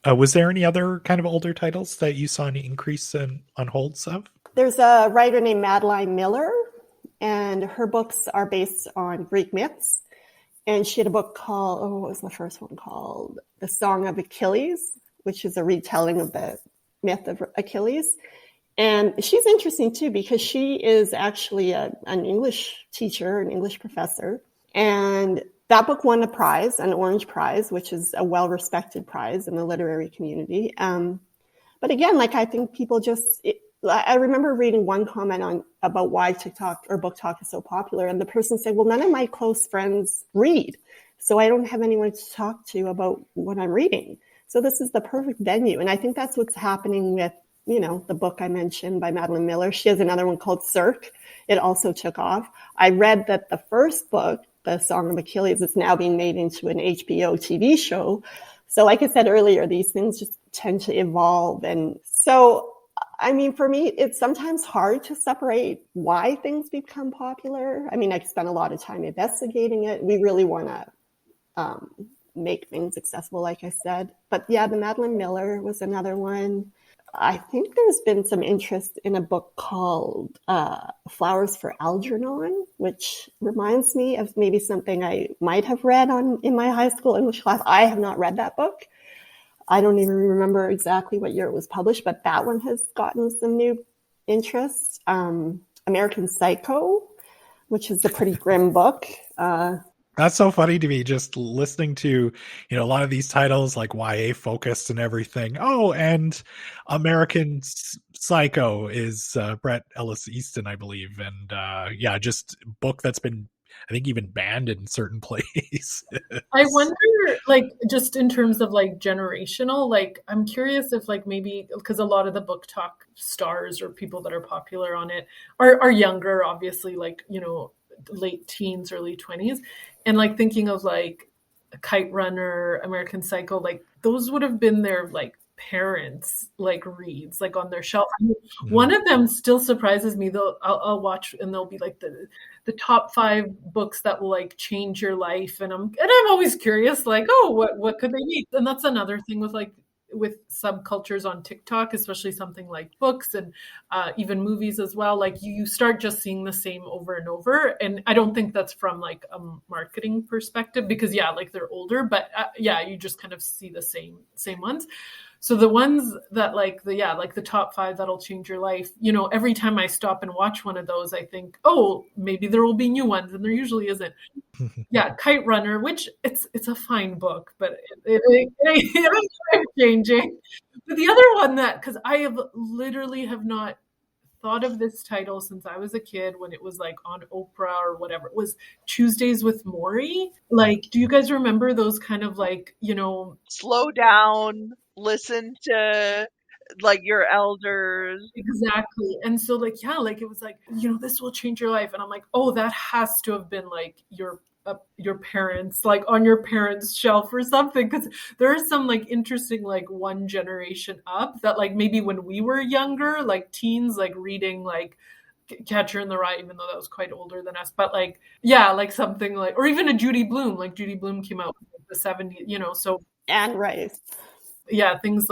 Was there any other kind of older titles that you saw an increase on holds of? There's a writer named Madeline Miller, and her books are based on Greek myths. And she had a book called, what was the first one called? The Song of Achilles, which is a retelling of the myth of Achilles. And she's interesting too, because she is actually an English teacher, an English professor. And that book won a prize, an Orange Prize, which is a well-respected prize in the literary community. But again, like I think people I remember reading one comment about why TikTok or Booktok is so popular. And the person said, well, none of my close friends read. So I don't have anyone to talk to about what I'm reading. So this is the perfect venue. And I think that's what's happening with, the book I mentioned by Madeline Miller. She has another one called Cirque. It also took off. I read that the first book, The Song of Achilles, is now being made into an HBO TV show. So like I said earlier, these things just tend to evolve. And so, I mean, for me, it's sometimes hard to separate why things become popular. I mean, I spent a lot of time investigating it. We really want to make things accessible, like I said. But yeah, the Madeline Miller was another one. I think there's been some interest in a book called Flowers for Algernon, which reminds me of maybe something I might have read in my high school English class. I have not read that book. I don't even remember exactly what year it was published, but that one has gotten some new interest. American Psycho, which is a pretty grim book. That's so funny to me, just listening to, a lot of these titles like YA focused and everything. Oh, and American Psycho is Bret Ellis Easton, I believe. And just book that's been, I think, even banned in certain places. I wonder, just in terms of generational, I'm curious if maybe, because a lot of the Booktok stars or people that are popular on it are younger, obviously, late teens, early 20s. And thinking of Kite Runner, American Psycho, those would have been their parents reads on their shelf. I mean, one of them still surprises me though. I'll watch and they'll be the top 5 books that will change your life, and I'm always curious what could they be? And that's another thing with subcultures on TikTok, especially something like books and even movies as well. You start just seeing the same over and over. And I don't think that's from a marketing perspective, because they're older, but you just kind of see the same ones. So the ones that the top 5 that'll change your life, every time I stop and watch one of those, I think, oh, maybe there will be new ones, and there usually isn't. Yeah, Kite Runner, which it's a fine book, but it's changing. But the other one because I literally have not thought of this title since I was a kid, when it was on Oprah or whatever, it was Tuesdays with Maury. Do you guys remember those kind of slow down, listen to your elders. Exactly. And so it was this will change your life. And I'm oh, that has to have been your parents, on your parents' shelf or something, because there is some interesting one generation up that maybe when we were younger, teens, reading Catcher in the Rye, even though that was quite older than us, but something or even a Judy Blume, Judy Blume came out in the 70s, so Anne Rice. Yeah, things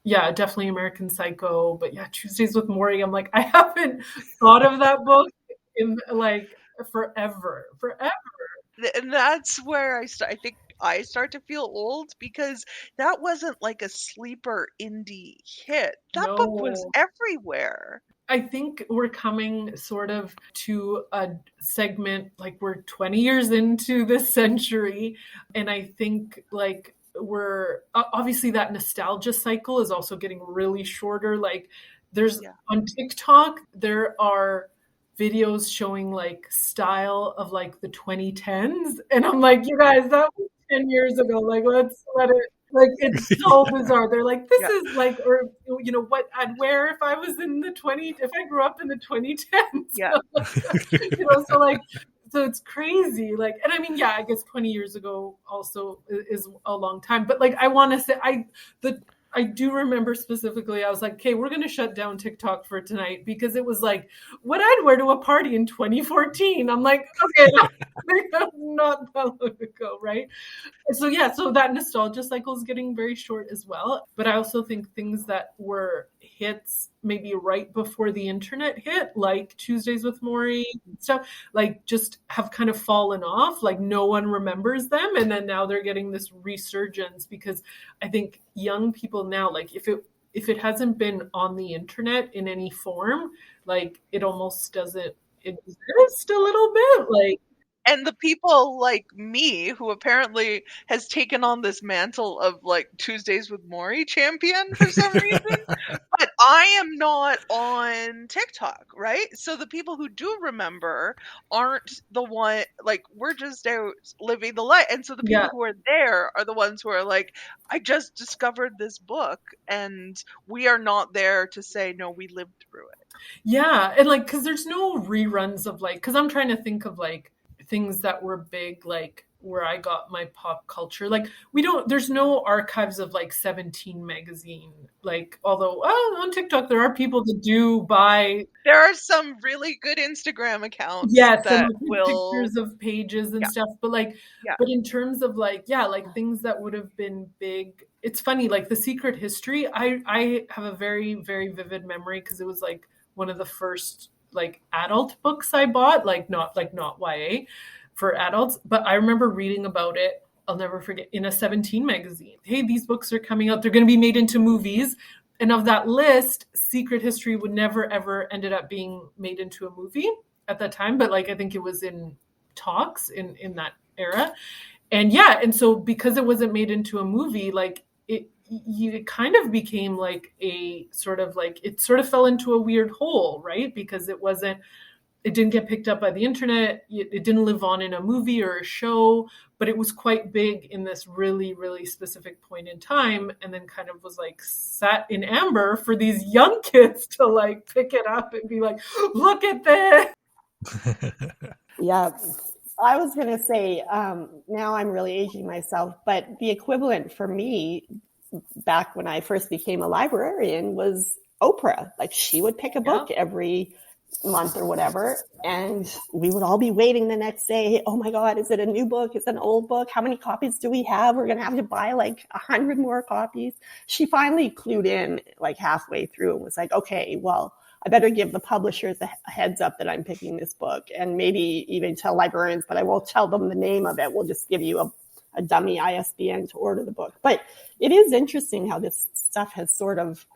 definitely American Psycho, but Tuesdays with Maury, I'm I haven't thought of that book in forever. And that's where I think I start to feel old, because that wasn't a sleeper indie hit. That book was everywhere. I think we're coming sort of to a segment, we're 20 years into this century, and I think we're obviously that nostalgia cycle is also getting really shorter. There's on TikTok, there are videos showing style of the 2010s, and I'm you guys, that was 10 years ago. Let's let it it's so bizarre. They're this is or what I'd wear if I was in if I grew up in the 2010s. Yeah. So it's crazy. And I mean, I guess 20 years ago also is a long time, but I want to say I do remember specifically, I was okay, we're going to shut down TikTok for tonight, because it was what I'd wear to a party in 2014. I'm okay, Not that long ago, right? So yeah, so that nostalgia cycle is getting very short as well. But I also think things that were hits maybe right before the internet hit, like Tuesdays with Maury and stuff, like just have kind of fallen off. Like no one remembers them, and then now they're getting this resurgence because I think young people now, like if it hasn't been on the internet in any form, like it almost doesn't exist a little bit, like. And the people like me who apparently has taken on this mantle of like Tuesdays with Maury champion for some reason, but I am not on TikTok, right? So the people who do remember aren't the one, like we're just out living the life. And so the people who are there are the ones who are like, I just discovered this book, and we are not there to say, no, we lived through it. Yeah. And like, cause there's no reruns of like, cause I'm trying to think of like, things that were big, like where I got my pop culture. Like there's no archives of like 17 magazine. Like, although on TikTok, there are people that do buy. There are some really good Instagram accounts. Yes. That and will pictures of pages and stuff. But like, but in terms of like, like things that would have been big, it's funny, like The Secret History. I have a very, very vivid memory because it was like one of the first like adult books I bought, not YA for adults, but I remember reading about it. I'll never forget, in a 17 magazine. Hey, these books are coming out. They're going to be made into movies. And of that list, Secret History would never, ever ended up being made into a movie at that time. But like, I think it was in talks in that era. And and so because it wasn't made into a movie, like it kind of became like a sort of like, it sort of fell into a weird hole, right? Because it didn't get picked up by the internet. It didn't live on in a movie or a show, but it was quite big in this really, really specific point in time. And then kind of was like sat in amber for these young kids to like pick it up and be like, look at this. Yeah. I was going to say, now I'm really aging myself, but the equivalent for me back when I first became a librarian was Oprah. Like she would pick a book every month or whatever, and we would all be waiting the next day. Oh my God, is it a new book? Is it an old book? How many copies do we have? We're going to have to buy like 100 more copies. She finally clued in like halfway through and was like, okay, well, I better give the publishers a heads up that I'm picking this book, and maybe even tell librarians, but I won't tell them the name of it. We'll just give you a dummy ISBN to order the book. But it is interesting how this stuff has sort of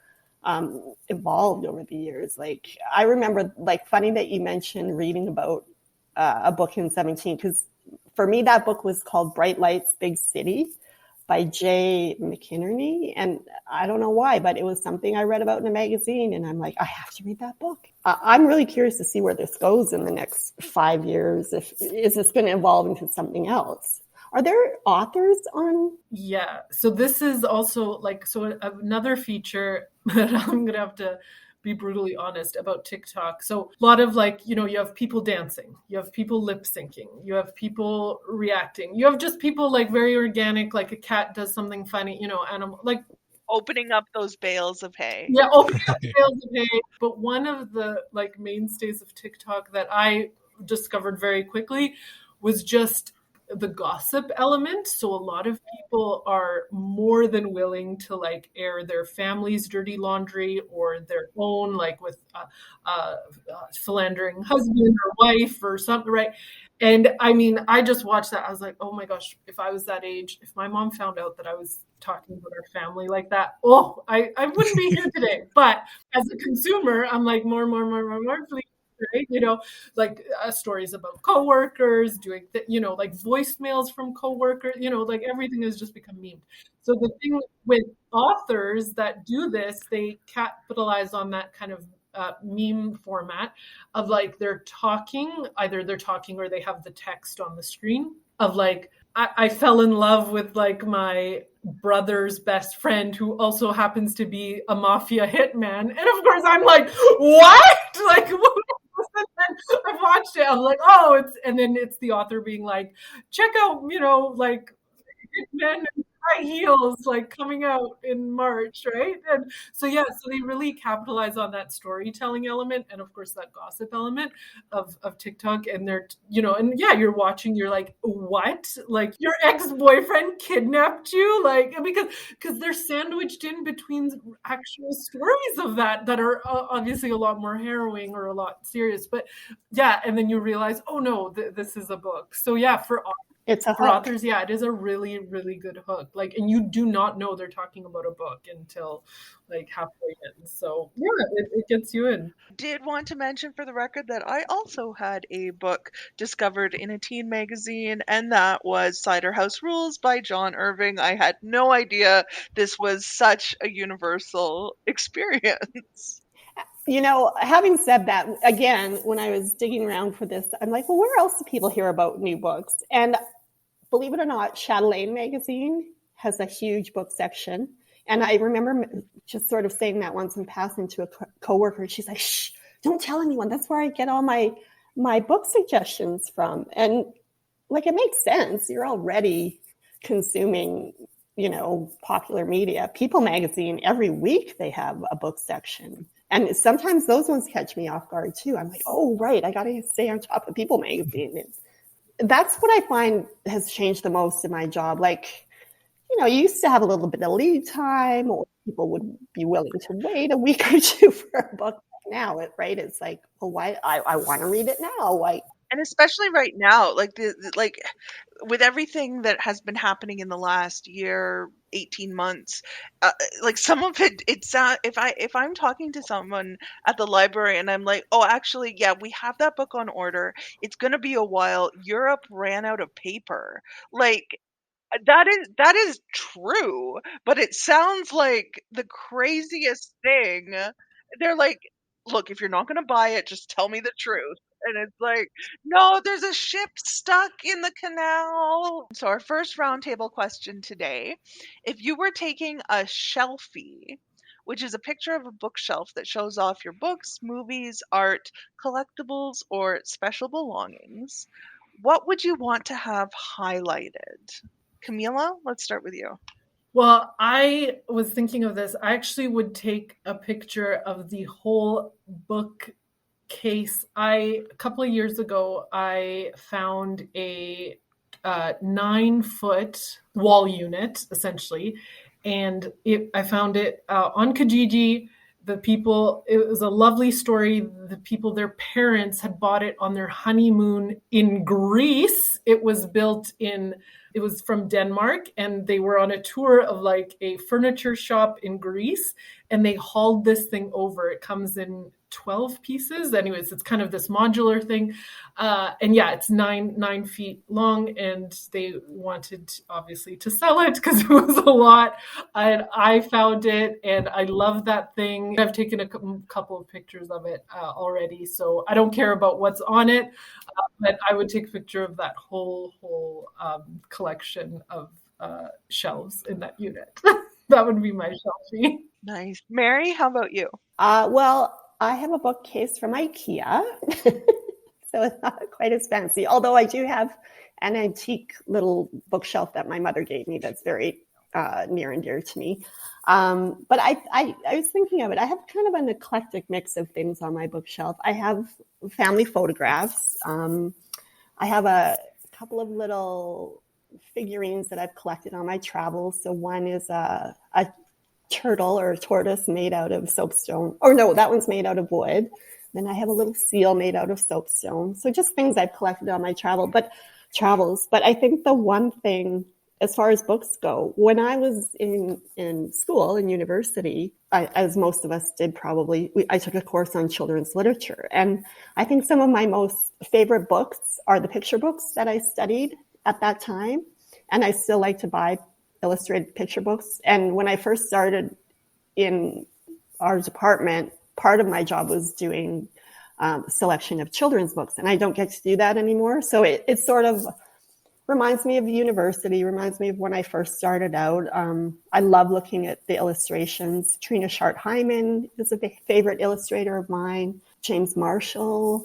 evolved over the years. Like I remember, like funny that you mentioned reading about a book in 17, because for me that book was called Bright Lights, Big City by Jay McInerney. And I don't know why, but it was something I read about in a magazine, and I'm like, I have to read that book. I'm really curious to see where this goes in the next 5 years. Is this going to evolve into something else? Are there authors on? Yeah. So this is also like, so another feature that I'm going to have to be brutally honest about TikTok. So a lot of like, you have people dancing, you have people lip syncing, you have people reacting, you have just people like very organic, like a cat does something funny, animal, like opening up those bales of hay. Yeah, opening up bales of hay. But one of the like mainstays of TikTok that I discovered very quickly was just the gossip element. So a lot of people are more than willing to like air their family's dirty laundry or their own, like with a philandering husband or wife or something, right? And I mean, I just watched that. I was like, oh my gosh, if I was that age, if my mom found out that I was talking about our family like that, I wouldn't be here today. But as a consumer, I'm like more, please. Right? Like stories about coworkers doing, like voicemails from coworkers, like everything has just become memed. So the thing with authors that do this, they capitalize on that kind of meme format of like either they're talking or they have the text on the screen of like, I fell in love with like my brother's best friend who also happens to be a mafia hitman. And of course I'm like, what? Like, what? And then I watched it. I'm like, and then it's the author being like, check out, like hitmen and high heels like coming out in March, right? And so so they really capitalize on that storytelling element and of course that gossip element of TikTok. And they're, and you're watching, you're like, what? Like your ex-boyfriend kidnapped you? Like, because they're sandwiched in between actual stories of that are obviously a lot more harrowing or a lot serious. But and then you realize, oh no, this is a book. So it's a for hook. authors, it is a really, really good hook. Like, and you do not know they're talking about a book until like halfway in. So it gets you in. Did want to mention for the record that I also had a book discovered in a teen magazine, and that was Cider House Rules by John Irving. I had no idea this was such a universal experience. Having said that, again, when I was digging around for this, I'm like, well, where else do people hear about new books? And believe it or not, Chatelaine magazine has a huge book section. And I remember just sort of saying that once in passing to a coworker. She's like, shh, don't tell anyone. That's where I get all my book suggestions from. And like, it makes sense. You're already consuming, popular media. People magazine, every week they have a book section. And sometimes those ones catch me off guard too. I'm like, oh, right, I got to stay on top of People magazine. That's what I find has changed the most in my job. Like, you used to have a little bit of lead time, or people would be willing to wait a week or two for a book. Now, right? It's like, well, why? I want to read it now. Why? And especially right now, like with everything that has been happening in the last year, 18 months, like some of it's if I'm talking to someone at the library and I'm like, oh, actually, yeah, we have that book on order. It's going to be a while. Europe ran out of paper. Like, that is true, but it sounds like the craziest thing. They're like, look, if you're not going to buy it, just tell me the truth. And it's like, no, there's a ship stuck in the canal. So our first roundtable question today, if you were taking a shelfie, which is a picture of a bookshelf that shows off your books, movies, art, collectibles, or special belongings, what would you want to have highlighted? Camila, let's start with you. Well, I was thinking of this. I actually would take a picture of the whole book case. A couple of years ago, I found a 9-foot wall unit, essentially, and I found it on Kijiji. It was a lovely story. The people, their parents had bought it on their honeymoon in Greece. It was from Denmark, and they were on a tour of like a furniture shop in Greece, and they hauled this thing over. It comes in 12 pieces. Anyways, it's kind of this modular thing. And it's 9 feet long, and they wanted obviously to sell it because it was a lot. And I found it and I love that thing. I've taken a couple of pictures of it already. So I don't care about what's on it, but I would take a picture of that whole collection of shelves in that unit. That would be my shelfie. Nice. Mary, how about you? Well, I have a bookcase from IKEA, so it's not quite as fancy. Although I do have an antique little bookshelf that my mother gave me that's very near and dear to me. But I was thinking of it. I have kind of an eclectic mix of things on my bookshelf. I have family photographs. I have a couple of little figurines that I've collected on my travels. So one is a turtle or a tortoise made out of soapstone. Or no, that one's made out of wood. Then I have a little seal made out of soapstone. So just things I've collected on my travels. But I think the one thing, as far as books go, when I was in school, in university, as most of us did probably, I took a course on children's literature. And I think some of my most favorite books are the picture books that I studied at that time. And I still like to buy illustrated picture books. And when I first started in our department, part of my job was doing selection of children's books, and I don't get to do that anymore. So it sort of reminds me of university, reminds me of when I first started out. I love looking at the illustrations. Trina Shart Hyman is a favorite illustrator of mine. James Marshall.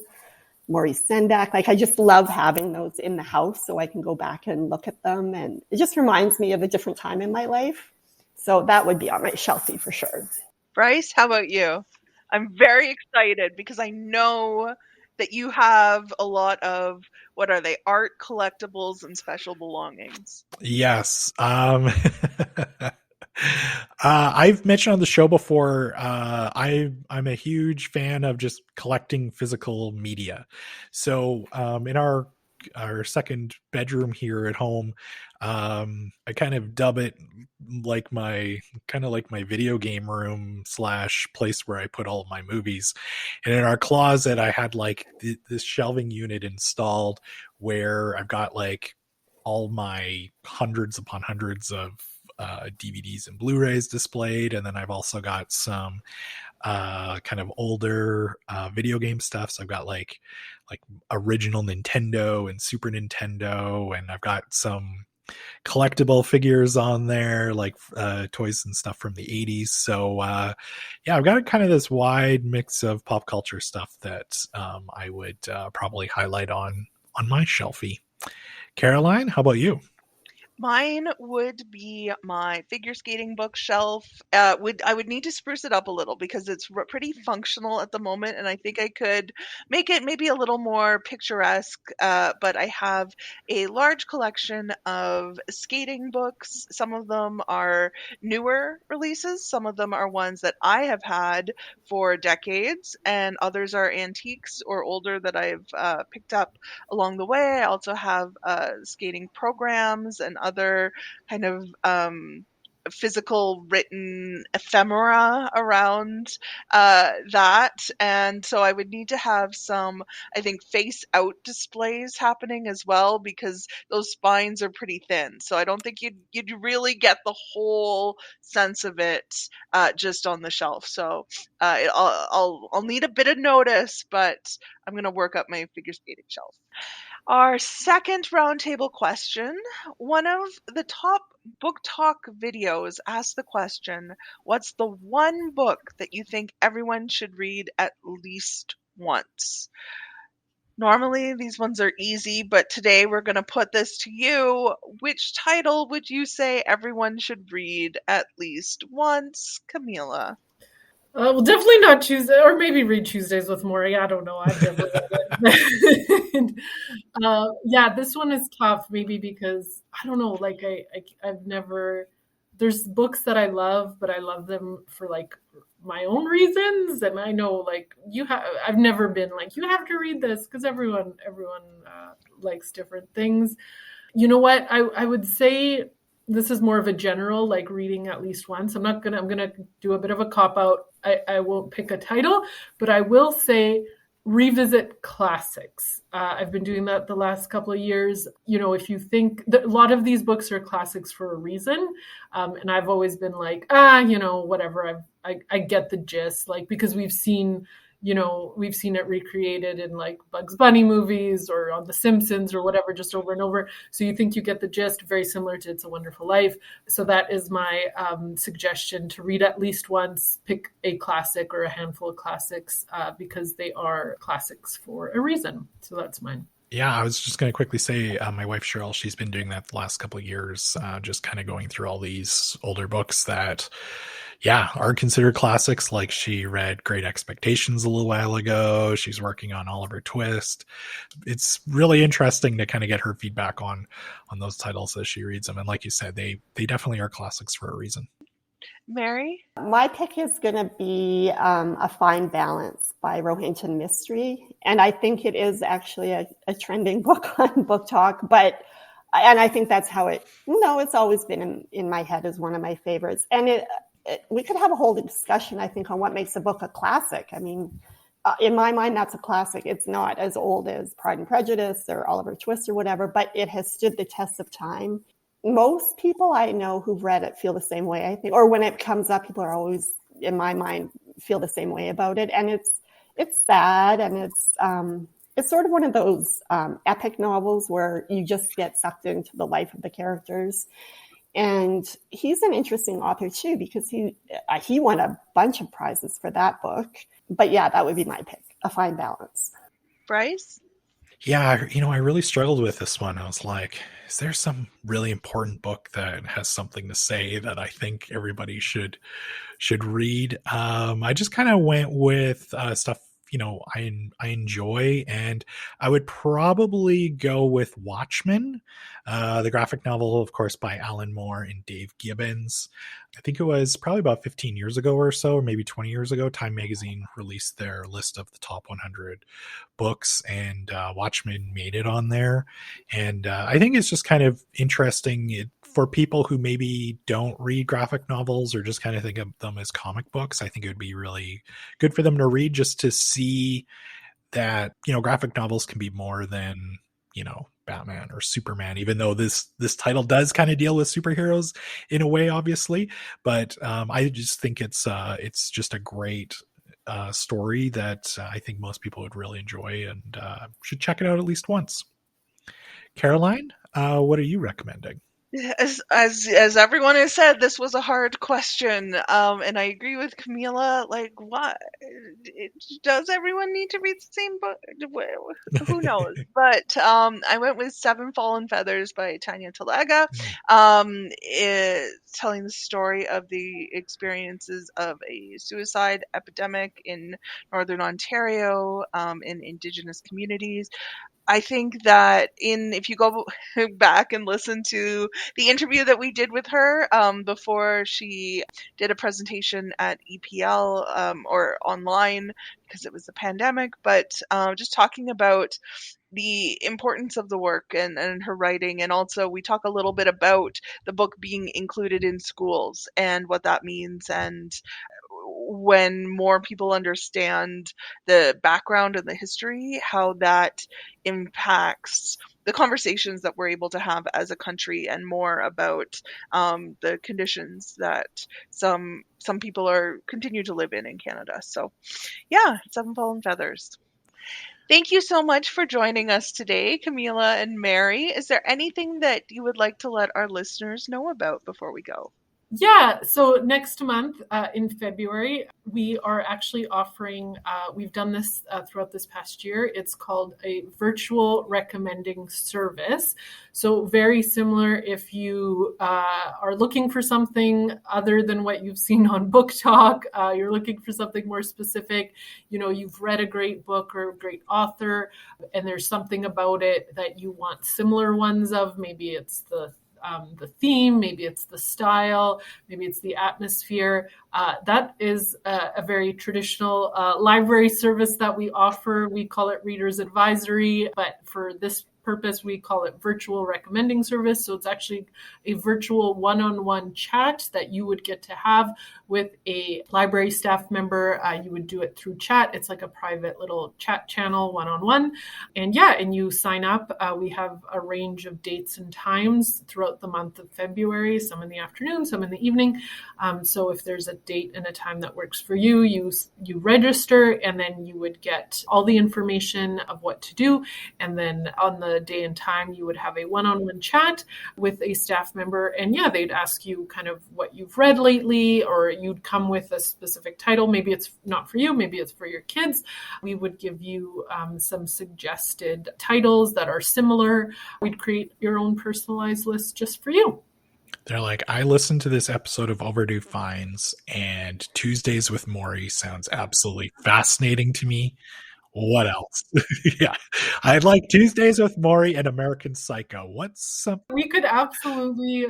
Maurice Sendak. Like, I just love having those in the house so I can go back and look at them. And it just reminds me of a different time in my life. So that would be on my shelfie for sure. Bryce, how about you? I'm very excited because I know that you have a lot of, what are they, art collectibles and special belongings. Yes. I've mentioned on the show before, I'm a huge fan of just collecting physical media. So in our second bedroom here at home, I kind of dub it like my video game room / place where I put all of my movies. And in our closet, I had like this shelving unit installed where I've got like all my hundreds upon hundreds of DVDs and Blu-rays displayed, and then I've also got some kind of older video game stuff. So I've got like original Nintendo and Super Nintendo, and I've got some collectible figures on there, like toys and stuff from the 80s. So yeah, I've got kind of this wide mix of pop culture stuff that I would probably highlight on my shelfie. Caroline, how about you? Mine would be my figure skating bookshelf. I would need to spruce it up a little because it's pretty functional at the moment, and I think I could make it maybe a little more picturesque. But I have a large collection of skating books. Some of them are newer releases. Some of them are ones that I have had for decades, and others are antiques or older that I've picked up along the way. I also have skating programs and other kind of physical written ephemera around that. And so I would need to have some, I think, face out displays happening as well, because those spines are pretty thin. So I don't think you'd really get the whole sense of it just on the shelf. So I'll need a bit of notice, but I'm going to work up my figure skating shelf. Our second roundtable question. One of the top Booktok videos asked the question, what's the one book that you think everyone should read at least once? Normally, these ones are easy, but today we're going to put this to you. Which title would you say everyone should read at least once? Camila. Well, definitely not Tuesday, or maybe read Tuesdays with Maury. I don't know. I've never read it. Yeah, this one is tough, maybe because I don't know. Like I've never. There's books that I love, but I love them for like my own reasons, and I know like you have. I've never been like you have to read this because everyone likes different things. You know what? I would say this is more of a general, like reading at least once. I'm gonna do a bit of a cop out. I won't pick a title, but I will say revisit classics. I've been doing that the last couple of years. You know, if you think that a lot of these books are classics for a reason, and I've always been like, you know, whatever. I get the gist, like because we've seen it recreated in like Bugs Bunny movies or on The Simpsons or whatever, just over and over. So you think you get the gist, very similar to It's a Wonderful Life. So that is my suggestion, to read at least once, pick a classic or a handful of classics because they are classics for a reason. So that's mine. Yeah, I was just going to quickly say my wife, Cheryl, she's been doing that the last couple of years, just kind of going through all these older books that, yeah, are considered classics. Like she read Great Expectations a little while ago. She's working on Oliver Twist. It's really interesting to kind of get her feedback on those titles as she reads them. And like you said, they definitely are classics for a reason. Mary? My pick is going to be A Fine Balance by Rohinton Mystery. And I think it is actually a trending book on Booktok. And I think that's how it's always been in my head as one of my favorites. And we could have a whole discussion, I think, on what makes a book a classic. I mean, in my mind, that's a classic. It's not as old as Pride and Prejudice or Oliver Twist or whatever, but it has stood the test of time. Most people I know who've read it feel the same way, I think, or when it comes up, people are always, in my mind, feel the same way about it. And it's sad, and it's sort of one of those epic novels where you just get sucked into the life of the characters. And he's an interesting author too, because he won a bunch of prizes for that book. But yeah, that would be my pick, A Fine Balance. Bryce? Yeah, I really struggled with this one. I was like, is there some really important book that has something to say that I think everybody should read? I just kind of went with stuff I enjoy, and I would probably go with Watchmen, the graphic novel, of course, by Alan Moore and Dave Gibbons. I think it was probably about 15 years ago or so, or maybe 20 years ago, Time Magazine released their list of the top 100 books, and Watchmen made it on there. And I think it's just kind of interesting for people who maybe don't read graphic novels or just kind of think of them as comic books. I think it would be really good for them to read, just to see that, graphic novels can be more than, Batman or Superman, even though this title does kind of deal with superheroes in a way, obviously. But I just think it's just a great story that I think most people would really enjoy and should check it out at least once. Caroline, what are you recommending? As everyone has said, this was a hard question, and I agree with Camila. Like, what does everyone need to read the same book? Who knows? But I went with Seven Fallen Feathers by Tanya Talaga. It's telling the story of the experiences of a suicide epidemic in Northern Ontario, in Indigenous communities. I think that if you go back and listen to the interview that we did with her before she did a presentation at EPL or online because it was the pandemic, but just talking about the importance of the work and her writing. And also we talk a little bit about the book being included in schools and what that means, and when more people understand the background and the history, how that impacts the conversations that we're able to have as a country, and more about the conditions that some people continue to live in Canada. So yeah, Seven Fallen Feathers. Thank you so much for joining us today, Camila and Mary. Is there anything that you would like to let our listeners know about before we go? Yeah, so next month in February, we are actually offering, we've done this throughout this past year. It's called a virtual recommending service. So very similar if you are looking for something other than what you've seen on Booktok, you're looking for something more specific, you've read a great book or a great author, and there's something about it that you want similar ones of. Maybe it's the theme, maybe it's the style, maybe it's the atmosphere. That is a very traditional library service that we offer. We call it Reader's Advisory, but for this purpose, we call it virtual recommending service. So it's actually a virtual one-on-one chat that you would get to have with a library staff member. You would do it through chat. It's like a private little chat channel one-on-one. And you sign up. We have a range of dates and times throughout the month of February, some in the afternoon, some in the evening. So if there's a date and a time that works for you, you register, and then you would get all the information of what to do. And then on the day and time, you would have a one-on-one chat with a staff member. And they'd ask you kind of what you've read lately, or you'd come with a specific title. Maybe it's not for you, maybe it's for your kids. We would give you some suggested titles that are similar. We'd create your own personalized list just for you. They're like, I listened to this episode of Overdue Finds, and Tuesdays with Maury sounds absolutely fascinating to me. What else? Yeah, I'd like Tuesdays with Maury and American Psycho. What's something? We could absolutely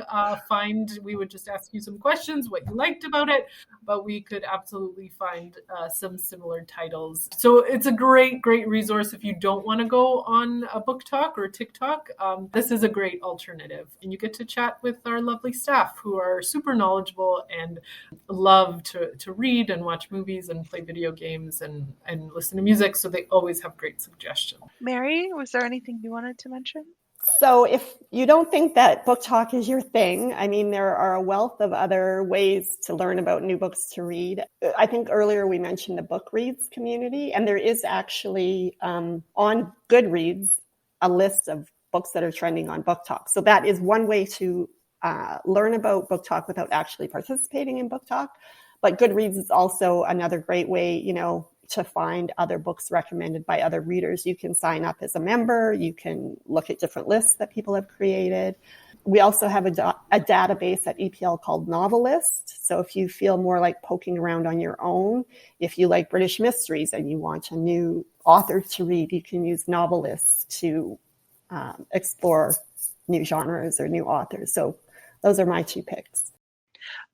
we would just ask you some questions, what you liked about it, but we could absolutely find some similar titles. So it's a great resource if you don't want to go on a Booktok or TikTok. This is a great alternative. And you get to chat with our lovely staff who are super knowledgeable and love to read and watch movies and play video games and listen to music. So they always have great suggestions. Mary, was there anything you wanted to mention? So if you don't think that Booktok is your thing, I mean, there are a wealth of other ways to learn about new books to read. I think earlier we mentioned the Book Reads community, and there is actually on Goodreads a list of books that are trending on Booktok. So that is one way to learn about Booktok without actually participating in Booktok. But Goodreads is also another great way, to find other books recommended by other readers. You can sign up as a member. You can look at different lists that people have created. We also have a database at EPL called Novelist. So if you feel more like poking around on your own, if you like British mysteries and you want a new author to read, you can use Novelist to explore new genres or new authors. So those are my 2 picks.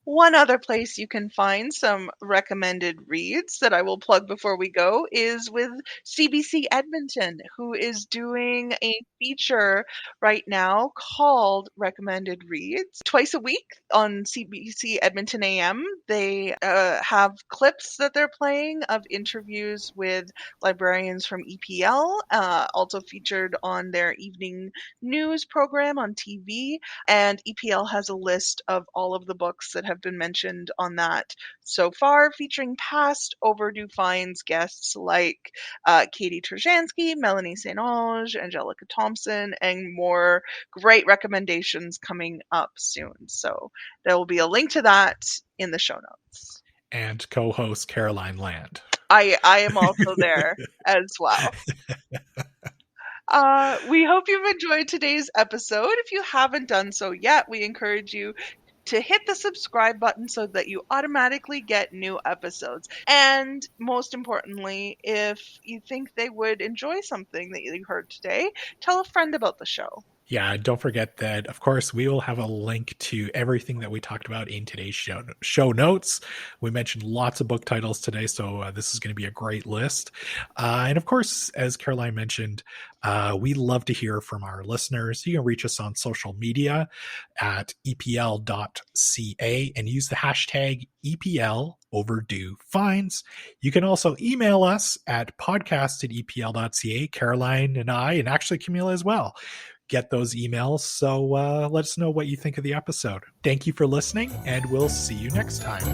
One other place you can find some recommended reads that I will plug before we go is with CBC Edmonton, who is doing a feature right now called Recommended Reads. Twice a week on CBC Edmonton AM, they have clips that they're playing of interviews with librarians from EPL, also featured on their evening news program on TV. And EPL has a list of all of the books that have been mentioned on that so far, featuring past Overdue Finds guests like Katie Trzanski, Melanie St. Ange, Angelica Thompson, and more great recommendations coming up soon. So there will be a link to that in the show notes. And co-host Caroline Land. I am also there as well. We hope you've enjoyed today's episode. If you haven't done so yet, we encourage you to hit the subscribe button so that you automatically get new episodes. And most importantly, if you think they would enjoy something that you heard today, tell a friend about the show. Yeah, don't forget that, of course, we will have a link to everything that we talked about in today's show notes. We mentioned lots of book titles today, so this is going to be a great list. And of course, as Caroline mentioned, we love to hear from our listeners. You can reach us on social media at epl.ca and use the hashtag EPL Overdue Finds. You can also email us at podcast@epl.ca. Caroline and I, and actually Camila as well, get those emails. So let us know what you think of the episode. Thank you for listening, and we'll see you next time.